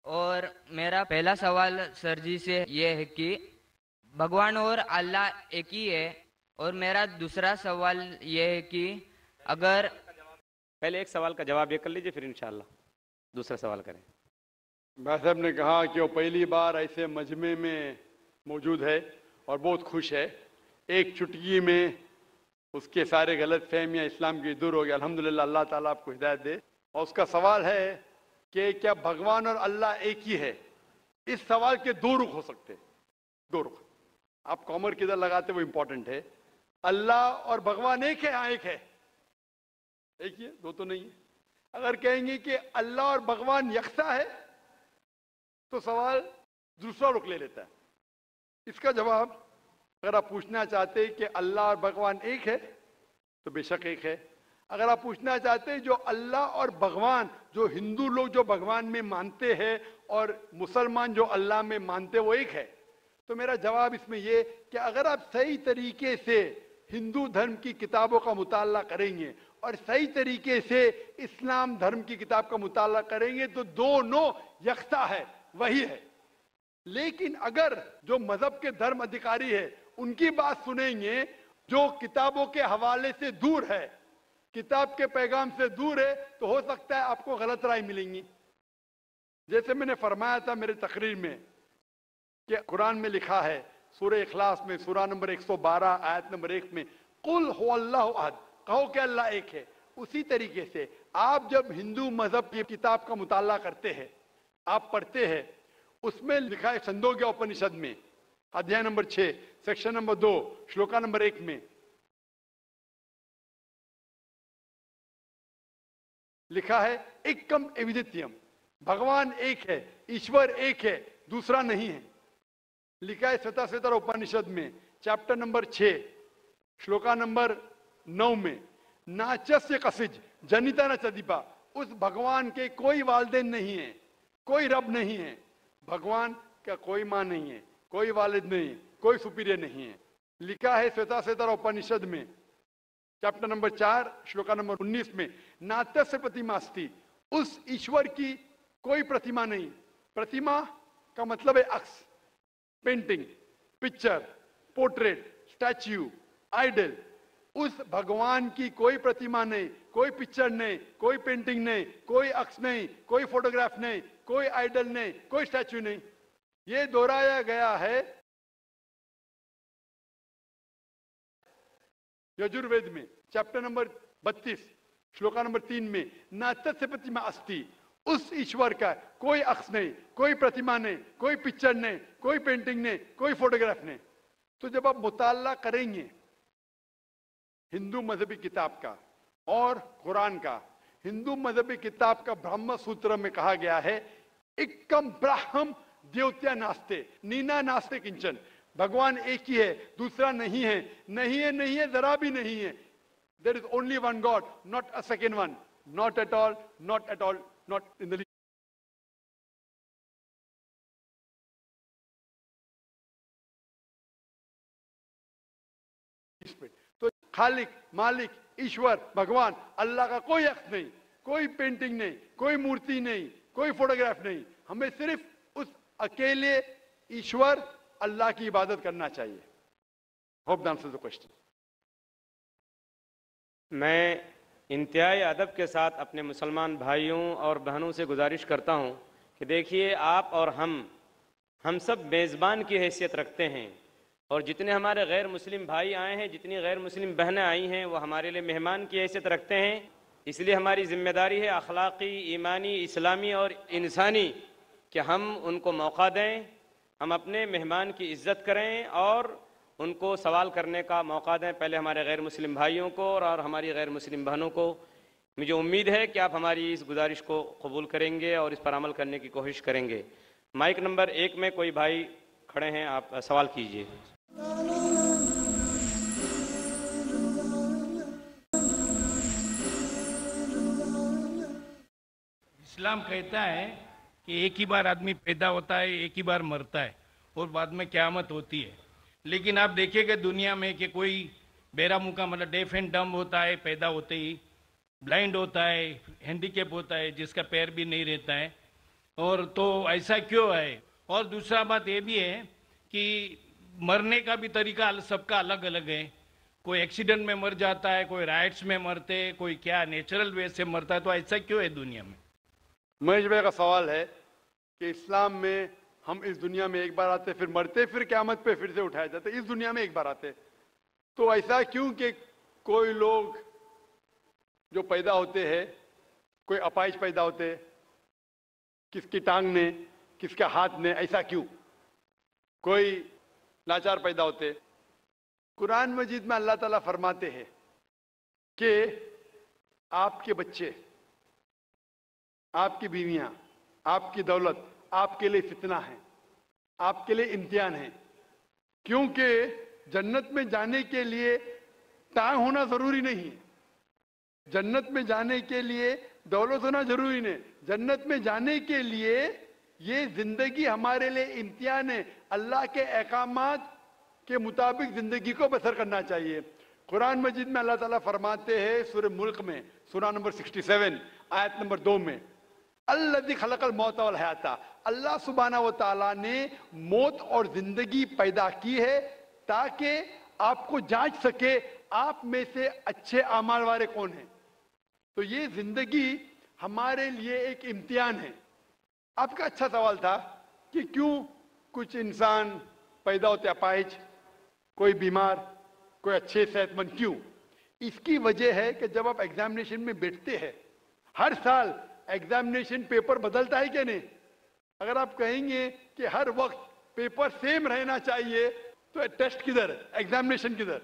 S12: और मेरा पहला सवाल सर जी से ये है कि भगवान और अल्लाह एक ही है, और मेरा दूसरा सवाल ये है कि अगर
S1: पहले एक सवाल का जवाब ये कर लीजिए फिर इंशाल्लाह दूसरा सवाल करें।
S4: भाई साहब ने कहा कि वो पहली बार ऐसे मजमे में मौजूद है और बहुत खुश है, एक चुटकी में उसके सारे गलत फहमियाँ इस्लाम की दूर हो गई। अल्हम्दुलिल्लाह, अल्लाह ताला आपको हिदायत दे। और उसका सवाल है कि क्या भगवान और अल्लाह एक ही है? इस सवाल के दो रुख हो सकते हैं, दो रुख। आप कॉमर किधर लगाते वो इंपॉर्टेंट है। अल्लाह और भगवान एक है? हाँ एक है, एक ही है, दो तो नहीं है। अगर कहेंगे कि अल्लाह और भगवान यकसा है तो सवाल दूसरा रुख ले लेता है। इसका जवाब अगर आप पूछना चाहते हैं कि अल्लाह और भगवान एक है तो बेशक एक है। अगर आप पूछना चाहते हैं जो अल्लाह और भगवान, जो हिंदू लोग जो भगवान में मानते हैं और मुसलमान जो अल्लाह में मानते वो एक है, तो मेरा जवाब इसमें ये कि अगर आप सही तरीके से हिंदू धर्म की किताबों का मुताला करेंगे और सही तरीके से इस्लाम धर्म की किताब का मुताला करेंगे तो दोनों यकसा है, वही है। लेकिन अगर जो मजहब के धर्म अधिकारी है उनकी बात सुनेंगे जो किताबों के हवाले से दूर है, किताब के पैगाम से दूर है, तो हो सकता है आपको गलत राय मिलेंगी। जैसे मैंने फरमाया था मेरे तकरीर में कि कुरान में लिखा है सूरह इखलास में सूरह नंबर 112 आयत नंबर 1 में कुल हुवल्लाहु अहद, कहो कि अल्लाह एक है। उसी तरीके से आप जब हिंदू मजहब की किताब का मुताला करते हैं, आप पढ़ते हैं, उसमें लिखा है छंदोग्य उपनिषद में अध्याय number 6 section number 2 shloka number 1 में लिखा है एकम एविदित्यम, भगवान एक है, ईश्वर एक है, दूसरा नहीं है। लिखा है श्वेता उपनिषद में चैप्टर नंबर 6 श्लोका नंबर 9 में नाचस्य कसिज जनिता न चदीपा, उस भगवान के कोई वालिदैन नहीं है, कोई रब नहीं है। भगवान का कोई माँ नहीं है, कोई वालिद नहीं है, कोई सुपीरियर नहीं है। लिखा है श्वेता उपनिषद में चैप्टर नंबर 4 श्लोका नंबर 19 में नाट्यस्य प्रतिमा अस्ति, उस ईश्वर की कोई प्रतिमा नहीं। प्रतिमा का मतलब है अक्स, painting, picture, portrait, statue, idol. उस भगवान की कोई प्रतिमा नहीं, कोई पिक्चर नहीं, कोई पेंटिंग नहीं, कोई अक्स नहीं, कोई फोटोग्राफ नहीं, कोई आइडल नहीं, कोई स्टैच्यू नहीं। ये दोहराया गया है यजुर्वेद में चैप्टर नंबर 32 श्लोका नंबर 3 में नाट्यस्य प्रतिमा अस्ति, उस ईश्वर का कोई अक्स नहीं, कोई प्रतिमा नहीं, कोई पिक्चर नहीं, कोई पेंटिंग नहीं, कोई फोटोग्राफ नहीं। तो जब आप मुताला करेंगे हिंदू मजहबी किताब का और कुरान का, हिंदू मजहबी किताब का ब्रह्म सूत्र में कहा गया है एकम ब्रह्म द्योत्या नास्ते नीना नास्ते किंचन, भगवान एक ही है, दूसरा नहीं है, नहीं है, नहीं है, जरा भी नहीं है। There is only one God, not a second one, not at all, not at all, not in the spirit. तो खालिक, मालिक, ईश्वर, भगवान, अल्लाह का कोई अक्स नहीं, कोई पेंटिंग नहीं, कोई मूर्ति नहीं, कोई फोटोग्राफ नहीं। हमें सिर्फ उस अकेले ईश्वर अल्लाह की इबादत करना चाहिए। Hope the answer the question.
S1: मैं इंतहाई अदब के साथ अपने मुसलमान भाइयों और बहनों से गुजारिश करता हूं कि देखिए, आप और हम सब मेज़बान की हैसियत रखते हैं, और जितने हमारे गैर मुस्लिम भाई आए हैं, जितनी गैर मुस्लिम बहनें आई हैं, वो हमारे लिए मेहमान की हैसियत रखते हैं। इसलिए हमारी जिम्मेदारी है अखलाकी, ईमानी, इस्लामी और इंसानी कि हम उनको मौका दें, हम अपने मेहमान की इज़्ज़त करें और उनको सवाल करने का मौका दें, पहले हमारे गैर मुस्लिम भाइयों को और हमारी गैर मुस्लिम बहनों को। मुझे उम्मीद है कि आप हमारी इस गुजारिश को कबूल करेंगे और इस पर अमल करने की कोशिश करेंगे। माइक नंबर 1 में कोई भाई खड़े हैं, आप सवाल कीजिए।
S2: इस्लाम कहता है कि एक ही बार आदमी पैदा होता है, एक ही बार मरता है और बाद में क़यामत होती है। लेकिन आप देखिएगा दुनिया में कि कोई बेरा मुका मतलब डेफ एंड डम्ब होता है पैदा होते ही, ब्लाइंड होता है, हैंडीकैप होता है, जिसका पैर भी नहीं रहता है। और तो ऐसा क्यों है? और दूसरा बात ये भी है कि मरने का भी तरीका सबका अलग अलग है। कोई एक्सीडेंट में मर जाता है, कोई राइट्स में मरते, कोई क्या नेचुरल वे से मरता है। तो ऐसा क्यों है दुनिया में?
S4: महेश भाई का सवाल है कि इस्लाम में हम इस दुनिया में एक बार आते, फिर मरते, फिर क़यामत पे फिर से उठाए जाते, इस दुनिया में एक बार आते, तो ऐसा क्यों कि कोई लोग जो पैदा होते हैं, कोई अपाहिज पैदा होते, किसकी टांग ने, किसके हाथ ने, ऐसा क्यों? कोई लाचार पैदा होते। कुरान मजीद में अल्लाह ताला फरमाते हैं कि आपके बच्चे, आपकी बीवियां, आपकी दौलत आपके लिए फितना है, आपके लिए इम्तिहान है। क्योंकि जन्नत में जाने के लिए टांग होना जरूरी नहीं है, जन्नत में जाने के लिए दौलत होना जरूरी नहीं, जन्नत में जाने के लिए ये जिंदगी हमारे लिए इम्तिहान है। अल्लाह के अहकामात के मुताबिक जिंदगी को बसर करना चाहिए। कुरान मजीद में अल्लाह ताला फरमाते हैं सूरह मुल्क में, सूरह नंबर 67 आयत नंबर 2 में, अल्लज़ी खलक़ल मौत वल हयाता, अल्लाह सुब्हाना व तआला ने मौत और जिंदगी पैदा की है ताकि आपको जांच सके आप में से अच्छे अमाल वाले कौन हैं। तो ये जिंदगी हमारे लिए एक इम्तिहान है। आपका अच्छा सवाल था कि क्यों कुछ इंसान पैदा होते अपाहिज, कोई बीमार, कोई अच्छे सेहतमंद, क्यों? इसकी वजह है कि जब आप एग्जामिनेशन में बैठते हैं, हर साल एग्जामिनेशन पेपर बदलता है क्या नहीं? अगर आप कहेंगे कि हर वक्त पेपर सेम रहना चाहिए तो टेस्ट किधर, एग्जामिनेशन किधर?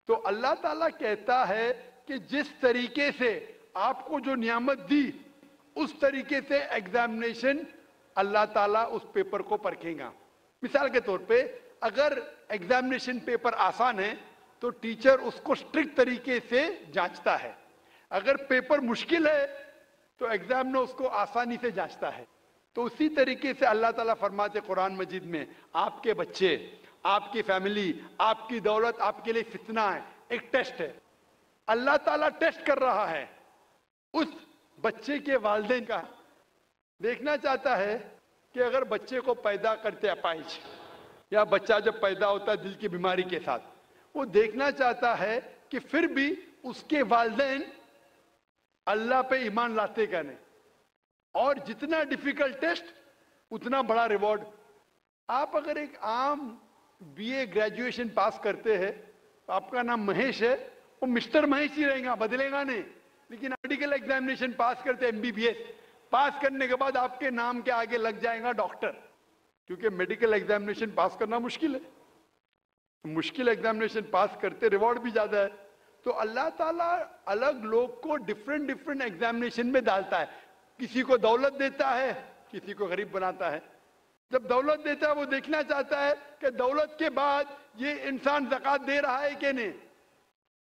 S4: तो अल्लाह ताला कहता है कि जिस तरीके से आपको जो नियामत दी उस तरीके से एग्जामिनेशन अल्लाह ताला उस पेपर को परखेगा। मिसाल के तौर पे अगर एग्जामिनेशन पेपर आसान है तो टीचर उसको स्ट्रिक्ट तरीके से जांचता है, अगर पेपर मुश्किल है तो एग्जामिनर उसको आसानी से जांचता है। तो उसी तरीके से अल्लाह ताला फरमाते कुरान मजीद में, आपके बच्चे, आपकी फैमिली, आपकी दौलत आपके लिए फितना है, एक टेस्ट है। अल्लाह ताला टेस्ट कर रहा है उस बच्चे के वालिदैन का। देखना चाहता है कि अगर बच्चे को पैदा करते अपाहिज, या बच्चा जब पैदा होता है दिल की बीमारी के साथ, वो देखना चाहता है कि फिर भी उसके वालिदैन अल्लाह पे ईमान लाते क्या नहीं। और जितना डिफिकल्ट टेस्ट उतना बड़ा रिवॉर्ड। आप अगर एक आम बीए ग्रेजुएशन पास करते हैं, तो आपका नाम महेश है, वो मिस्टर महेश ही रहेगा, बदलेगा नहीं। लेकिन मेडिकल एग्जामिनेशन पास करते एमबीबीएस, पास करने के बाद आपके नाम के आगे लग जाएगा डॉक्टर, क्योंकि मेडिकल एग्जामिनेशन पास करना मुश्किल है। मुश्किल एग्जामिनेशन पास करते रिवॉर्ड भी ज्यादा है। तो अल्लाह ताला अलग लोग को डिफरेंट डिफरेंट एग्जामिनेशन में डालता है। किसी को दौलत देता है, किसी को गरीब बनाता है। जब दौलत देता है वो देखना चाहता है कि दौलत के बाद ये इंसान ज़कात दे रहा है कि नहीं,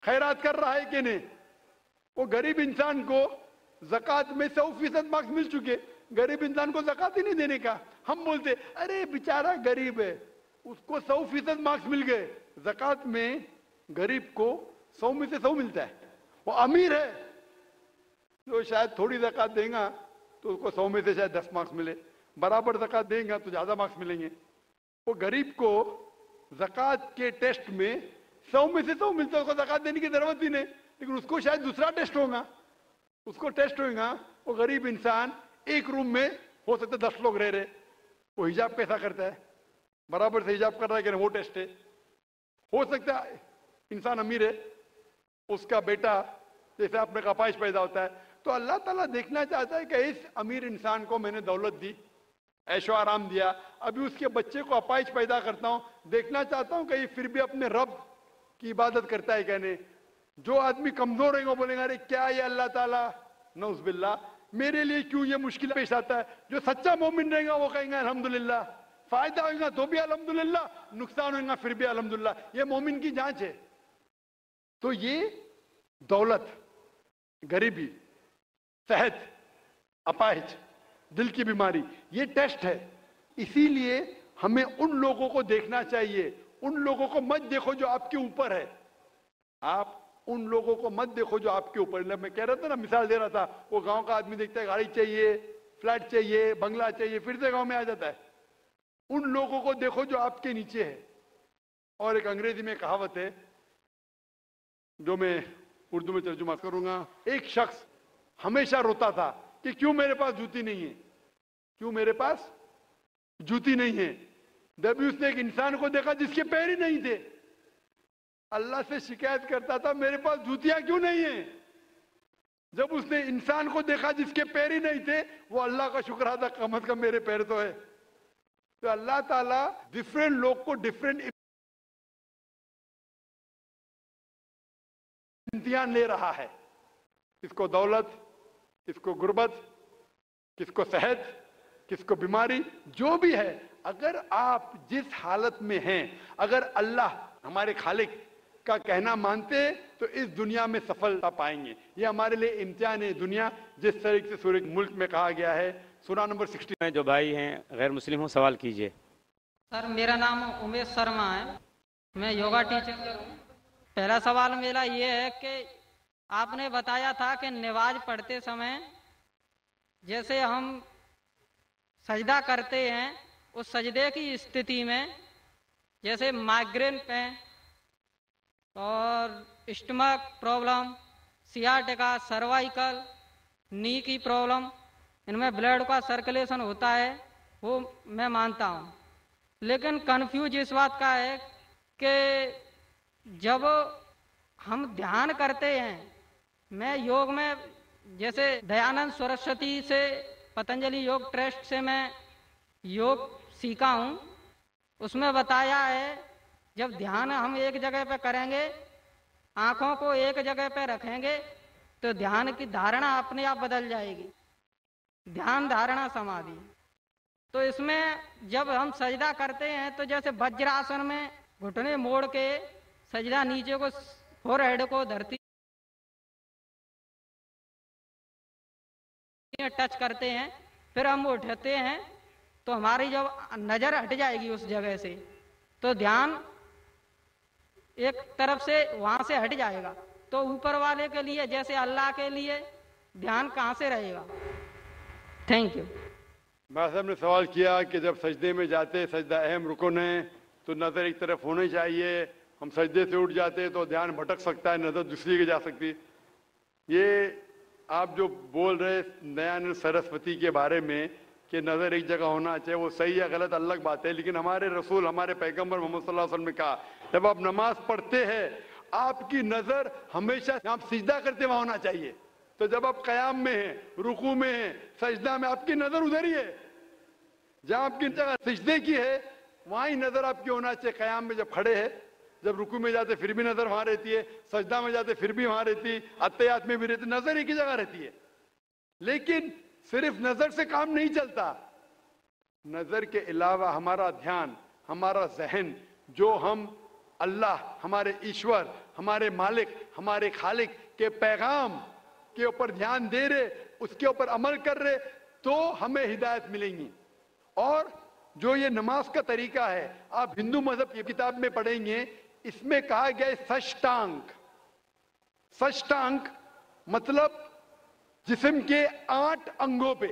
S4: खैरात कर रहा है कि नहीं। वो गरीब इंसान को ज़कात में 100% मार्क्स मिल चुके, गरीब इंसान को ज़कात ही नहीं देने का। हम बोलते अरे बेचारा गरीब है, उसको 100% मार्क्स मिल गए। ज़कात में गरीब को 100 में से 100 मिलता है। वो अमीर है जो शायद थोड़ी ज़कात देगा तो उसको 100 में से शायद 10 मार्क्स मिले, बराबर ज़कात देगा तो ज़्यादा मार्क्स मिलेंगे। वो गरीब को ज़कात के टेस्ट में 100 में से 100 मिलता है, उसको ज़कात देने की जरूरत ही नहीं, लेकिन उसको शायद दूसरा टेस्ट होगा, उसको टेस्ट होगा। वो गरीब इंसान एक रूम में हो सकता है 10 लोग रह रहे, वो हिजाब कैसा करता है, बराबर से हिजाब कर रहा है कि नहीं, वो टेस्ट है। हो सकता है इंसान अमीर है, उसका बेटा जैसे आपने कहा अपाहिज पैदा होता है, तो अल्लाह ताला देखना चाहता है कि इस अमीर इंसान को मैंने दौलत दी, ऐशो आराम दिया, अभी उसके बच्चे को अपाहिज पैदा करता हूं, देखना चाहता हूं कि ये फिर भी अपने रब की इबादत करता है क्या नहीं। जो आदमी कमजोर रहेगा बोलेगा अरे क्या ये अल्लाह ताला नौज़ुबिल्लाह मेरे लिए क्यों ये मुश्किल पेश आता है। जो सच्चा मोमिन रहेगा वो कहेंगे अल्हम्दुलिल्लाह, फायदा होगा तो भी अल्हम्दुलिल्लाह, नुकसान होगा फिर भी अल्हम्दुलिल्लाह। ये मोमिन की जांच है। तो ये दौलत, गरीबी, सेहत, अपाहिज, दिल की बीमारी, ये टेस्ट है। इसीलिए हमें उन लोगों को देखना चाहिए, उन लोगों को मत देखो जो आपके ऊपर है, आप उन लोगों को मत देखो जो आपके ऊपर। मैं कह रहा था ना, मिसाल दे रहा था, वो गांव का आदमी देखता है गाड़ी चाहिए, फ्लैट चाहिए, बंगला चाहिए, फिर से गांव में आ जाता है। उन लोगों को देखो जो आपके नीचे है। और एक अंग्रेजी में कहावत है जो मैं उर्दू में तर्जुमा करूंगा, एक शख्स हमेशा रोता था कि क्यों मेरे पास जूती नहीं है, क्यों मेरे पास जूती नहीं है। जब उसने एक इंसान को देखा जिसके पैर ही नहीं थे, अल्लाह से शिकायत करता था मेरे पास जूतियां क्यों नहीं है। जब उसने इंसान को देखा जिसके पैर ही नहीं थे, वो अल्लाह का शुक्र अदा कम अज कम मेरे पैर तो है। तो अल्लाह ताला डिफरेंट लोग को डिफरेंट इम्तिहान ले रहा है, किसको दौलत, किसको गुर्बत, किसको सेहत, किसको बीमारी, जो भी है। अगर आप जिस हालत में हैं, अगर अल्लाह हमारे खालिक का कहना मानते तो इस दुनिया में सफलता पाएंगे। ये हमारे लिए इम्तिहान है। दुनिया जिस तरीके से सूरह मुल्क में कहा गया है, सूरा नंबर 60
S1: में, जो भाई हैं गैर मुस्लिम हो, सवाल कीजिए।
S13: सर मेरा नाम उमेश शर्मा है, मैं योगा टीचर हूँ। पहला सवाल मेरा ये है कि आपने बताया था कि नमाज पढ़ते समय जैसे हम सजदा करते हैं, उस सजदे की स्थिति में जैसे माइग्रेन पे और स्टमक प्रॉब्लम, सियाटिका, सर्वाइकल, नी की प्रॉब्लम, इनमें ब्लड का सर्कुलेशन होता है, वो मैं मानता हूँ। लेकिन कन्फ्यूज इस बात का है कि जब हम ध्यान करते हैं, मैं योग में जैसे दयानंद सरस्वती से, पतंजलि योग ट्रस्ट से मैं योग सीखा हूँ, उसमें बताया है जब ध्यान हम एक जगह पे करेंगे, आंखों को एक जगह पे रखेंगे, तो ध्यान की धारणा अपने आप बदल जाएगी। ध्यान धारणा समाधि। तो इसमें जब हम सजदा करते हैं तो जैसे वज्रासन में घुटने मोड़ के सजदा नीचे को, फोरहेड को धरती टच करते हैं, फिर हम उठते हैं तो हमारी जब नजर हट जाएगी उस जगह से, तो ध्यान एक तरफ से वहां से हट जाएगा। तो ऊपर वाले के लिए, जैसे अल्लाह के लिए, ध्यान कहाँ से रहेगा? Thank you.
S4: भाई साहब ने सवाल किया कि जब सजदे में जाते, सजदा अहम रुकन है, तो नजर एक तरफ होनी चाहिए, हम सजदे से उठ जाते तो ध्यान भटक सकता है, नजर दूसरी की जा सकती। ये आप जो बोल रहे दयानंद सरस्वती के बारे में कि नजर एक जगह होना चाहिए, वो सही है गलत अलग बात है, लेकिन हमारे रसूल, हमारे पैगंबर मोहम्मद सल्लल्लाहु अलैहि वसल्लम ने कहा, जब आप नमाज पढ़ते हैं आपकी नजर हमेशा आप सिजदा करते वहां होना चाहिए। तो जब आप कयाम में हैं, रुकू में हैं, सजदा में, आपकी नजर उधर ही है, जहां आपकी जगह सिजदे की है वहां ही नजर आपकी होना चाहिए। कयाम में जब खड़े हैं, जब रुकू में जाते फिर भी नजर वहां रहती है, सजदा में जाते फिर भी वहां रहती है, अत्तहियात में भी रहती, नजर एक ही जगह रहती है। लेकिन सिर्फ नजर से काम नहीं चलता, नजर के अलावा हमारा ध्यान, हमारा जहन, जो हम अल्लाह, हमारे ईश्वर, हमारे मालिक, हमारे खालिक के पैगाम के ऊपर ध्यान दे रहे, उसके ऊपर अमल कर रहे, तो हमें हिदायत मिलेंगी। और जो ये नमाज का तरीका है, आप हिंदू मजहब की किताब में पढ़ेंगे, इसमें कहा गया है षष्टांग। षष्टांग मतलब जिस्म के 8 अंगों पे।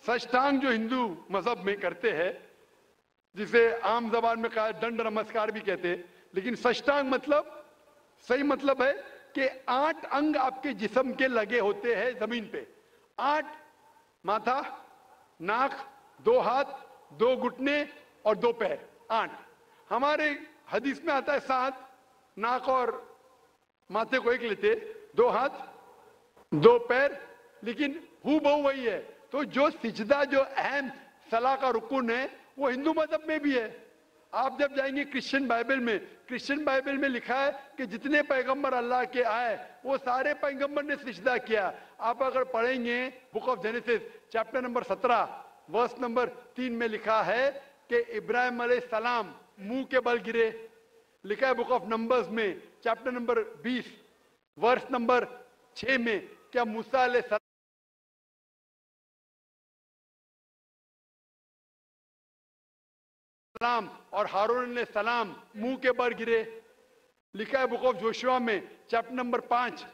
S4: षष्टांग जो हिंदू मजहब में करते हैं, जिसे आम जबान में कहा दंड नमस्कार भी कहते हैं, लेकिन षष्टांग मतलब सही मतलब है कि 8 अंग आपके जिस्म के लगे होते हैं जमीन पे। 8, माथा, नाक, 2 हाथ, 2 घुटने और 2 पैर, 8। हमारे हदीस में आता है 7, नाक और माथे को एक लेते, 2 हाथ, 2 पैर, लेकिन हू बहु वही है। तो जो सिजदा जो अहम सलाह का रुकन है वो हिंदू मजहब में भी है। आप जब जाएंगे क्रिश्चियन बाइबल में लिखा है कि जितने पैगंबर अल्लाह के आए वो सारे पैगंबर ने सिजदा किया। आप अगर पढ़ेंगे book of Genesis chapter number 17 verse number 3 में लिखा है कि इब्राहिम अलैहिस्सलाम मुंह के बल गिरे। लिखा है बुक ऑफ नंबर्स में चैप्टर नंबर 20 वर्स नंबर 6 में क्या मूसा अलैहिस्सलाम और हारून ने सलाम मुंह के बल गिरे। लिखा है बुक ऑफ जोशुआ में चैप्टर नंबर 5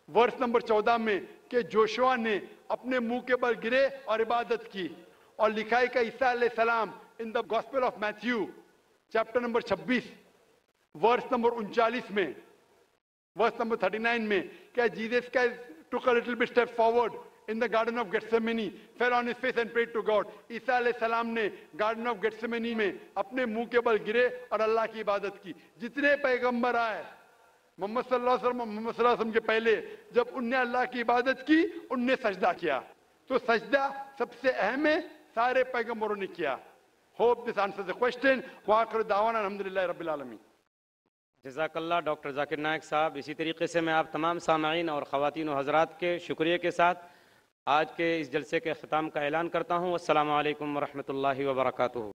S4: वर्स नंबर 14 में कि जोशुआ ने अपने मुंह के बल गिरे और इबादत की। और लिखा है कि ईसा अलैहिस्सलाम in the gospel of Matthew chapter number 26 verse number 39 में, वर्स नंबर 39 में क्या जीसस का took a little bit step forward in the garden of Gethsemane, fell on his face and prayed to God. ईसा अलैहिस्सलाम ने garden of गेथसेमनी में अपने मुंह के बल गिरे और अल्लाह की इबादत की। जितने पैगंबर आए मोहम्मद सल्लल्लाहु अलैहि वसल्लम के पहले, जब उनने अल्लाह की इबादत की उनने सजदा किया। तो सजदा सबसे अहम है, सारे पैगंबरों ने किया। Hope this answers the question. वाखिर दावाना अल्हम्दुलिल्लाह रब्बिल आलमीन।
S1: जज़ाकल्लाह डॉक्टर जाकिर नायक साहब। इसी तरीके से मैं आप तमाम सामाईन और ख़वातीन और हज़रात के शुक्रिया के साथ आज के इस जलसे के ख़िताम का ऐलान करता हूँ। अस्सलामु अलैकुम व रहमतुल्लाहि व बरकातुहू।